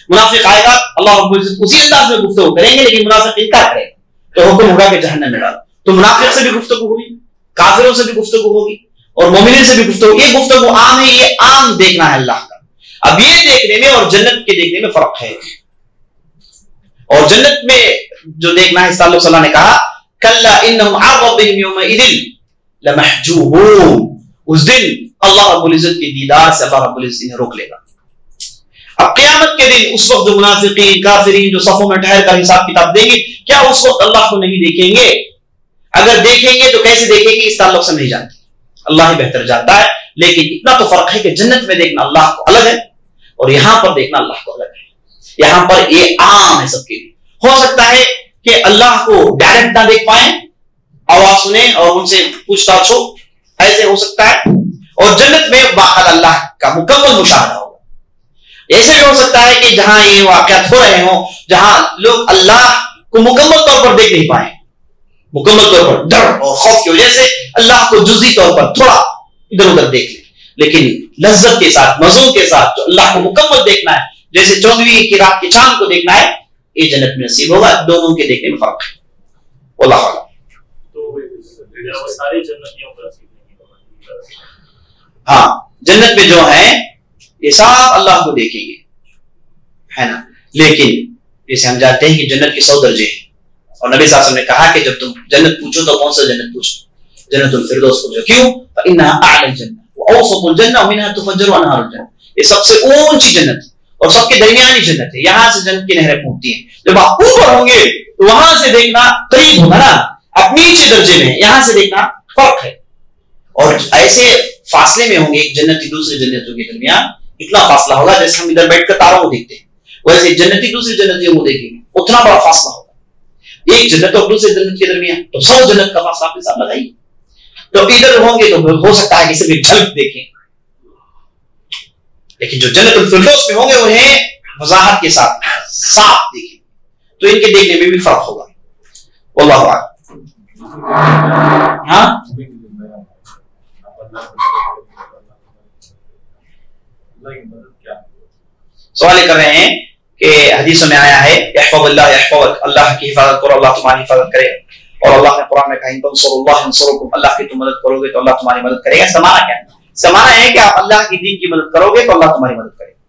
منافق آئے گا, اللہ رب العزت اسی انداز میں گفتگو کریں گے, لیکن منافق انکار کرے گا تو حکم ہوگا کہ جہنم میں ڈالو. تو منافق سے بھی گفتگو ہوگی, کافروں سے بھی گفتگو ہوگی, اور مومنین سے بھی گفتگو. یہ گفتگو عام ہے, یہ عام دیکھنا ہے اللہ کا. اب یہ دیکھنے میں اور جنت کے دیکھنے میں فرق ہے. اور جنت میں جو دیکھنا ہے, اس تعلق سے اللہ نے کہا کلا انہم عن ربہم یومئذ لمحجوبون, اس دن اللہ رب العزت کے دیدار سے اللہ رب العزت انہیں روک لے گا. اب قیامت کے دن اس وقت جو منافقین کافرین جو صفوں میں ٹھہر کر حساب کتاب دیں گے, کیا اس وقت اللہ کو نہیں دیکھیں گے؟ اگر دیکھیں گے تو کیسے دیکھیں گے, اس تعلق سے نہیں جانتے, اللہ ہی بہتر جانتا ہے. لیکن اتنا تو فرق ہے کہ جنت میں دیکھنا اللہ کو الگ ہے اور یہاں پر دیکھنا اللہ کو الگ ہے. یہاں پر یہ عام ہے سب کے لیے. ہو سکتا ہے کہ اللہ کو ڈائریکٹ نہ دیکھ پائیں, آواز سنیں اور ان سے پوچھ تاچھ ہو, ایسے ہو سکتا ہے. اور جنت میں باقاعدہ اللہ کا مکمل مشاہدہ ہوگا. ایسے بھی ہو سکتا ہے کہ جہاں یہ واقعات ہو رہے ہوں, جہاں لوگ اللہ کو مکمل طور پر دیکھ نہیں پائیں, مکمل طور پر ڈر اور خوف کی وجہ سے اللہ کو جزئی طور پر تھوڑا ادھر ادھر دیکھ لیں, لیکن لذت کے ساتھ, مزوں کے ساتھ جو اللہ کو مکمل دیکھنا ہے, جیسے 14ویں کی رات کے چاند کو دیکھنا ہے, یہ جنت میں نصیب ہوگا. دونوں کے دیکھنے میں فرق ہے. واللہ اعلم. ہاں, جنت میں جو ہیں یہ صاف اللہ کو دیکھیں گے, ہے نا. لیکن جیسے ہم جانتے ہیں کہ جنت کے 100 درجے ہیں, اور نبی صلی اللہ علیہ وسلم نے کہا کہ جب تم جنت پوچھو تو کون سا جنت پوچھو, جنت الفردوس پوچھو. کیوں؟ فإنها أعلى الجنة وأوسط الجنة ومنها تفجر أنهار الجنة. یہ سب سے اونچی جنت اور سب کے درمیانی جنت ہے. یہاں سے جنت کی نہریں پھوٹتی ہیں. جب آپ اوپر ہوں گے تو وہاں سے دیکھنا قریب ہوگا نا, آپ نیچے درجے میں, یہاں سے دیکھنا فرق ہے. اور ایسے فاصلے میں ہوں گے ایک جنتی دوسرے جنتوں کے درمیان, اتنا فاصلہ ہوگا جیسے ہم ادھر بیٹھ کر تاروں کو دیکھتے ہیں, ویسے جنتی دوسری جنتیوں کو دیکھیں گے, اتنا بڑا فاصلہ ہوگا ایک جنت اور دوسرے جنت کے درمیان. تو 100 جنت کا فاصلہ آپ کے ساتھ لگائیے. تو ادھر ہوں گے تو ہو سکتا ہے کہ صرف ایک جھلک دیکھیں, لیکن جو جنت الفردوس میں ہوں گے انہیں وضاحت کے ساتھ صاف دیکھیں, تو ان کے دیکھنے میں بھی فرق ہوگا. واللہ اعلم. ہاں سوال کر رہے ہیں کہ حدیثوں میں آیا ہے احفظ اللہ یحفظک, اللہ کی حفاظت کرو اللہ تمہاری حفاظت کرے, اور اللہ نے قرآن میں کہا ان تنصروا اللہ ینصرکم, اللہ کی تم مدد کرو گے تو اللہ تمہاری مدد کرے گا. اس کا معنی کیا ہے؟ اس کا معنی ہے کہ آپ اللہ کی دین کی مدد کرو گے تو اللہ تمہاری مدد کرے گا.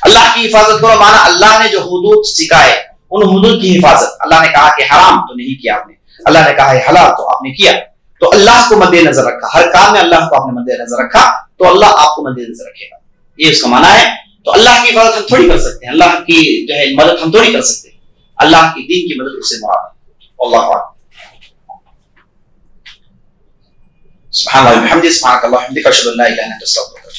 اللہ کی حفاظت کرو معنی اللہ نے جو حدود سکھائے ان حدود کی حفاظت. اللہ نے کہا کہ حرام تو نہیں کیا آپ نے, اللہ نے کہا ہے حلال تو آپ نے کیا, تو اللہ کو مد نظر رکھا, ہر کام میں اللہ کو آپ نے مد نظر رکھا, تو اللہ آپ کو مد نظر رکھے گا. یہ اس کا معنی ہے. تو اللہ کی حفاظت ہم تھوڑی کر سکتے ہیں, اللہ کی جو ہے مدد ہم تھوڑی کر سکتے ہیں, اللہ کی دین کی مدد اس سے مراد ہے. اللہ اعلم. سبحان اللہ وبحمدہ, سبحانک اللہم وبحمدک, اشہد ان لا الہ الا انت, استغفرک.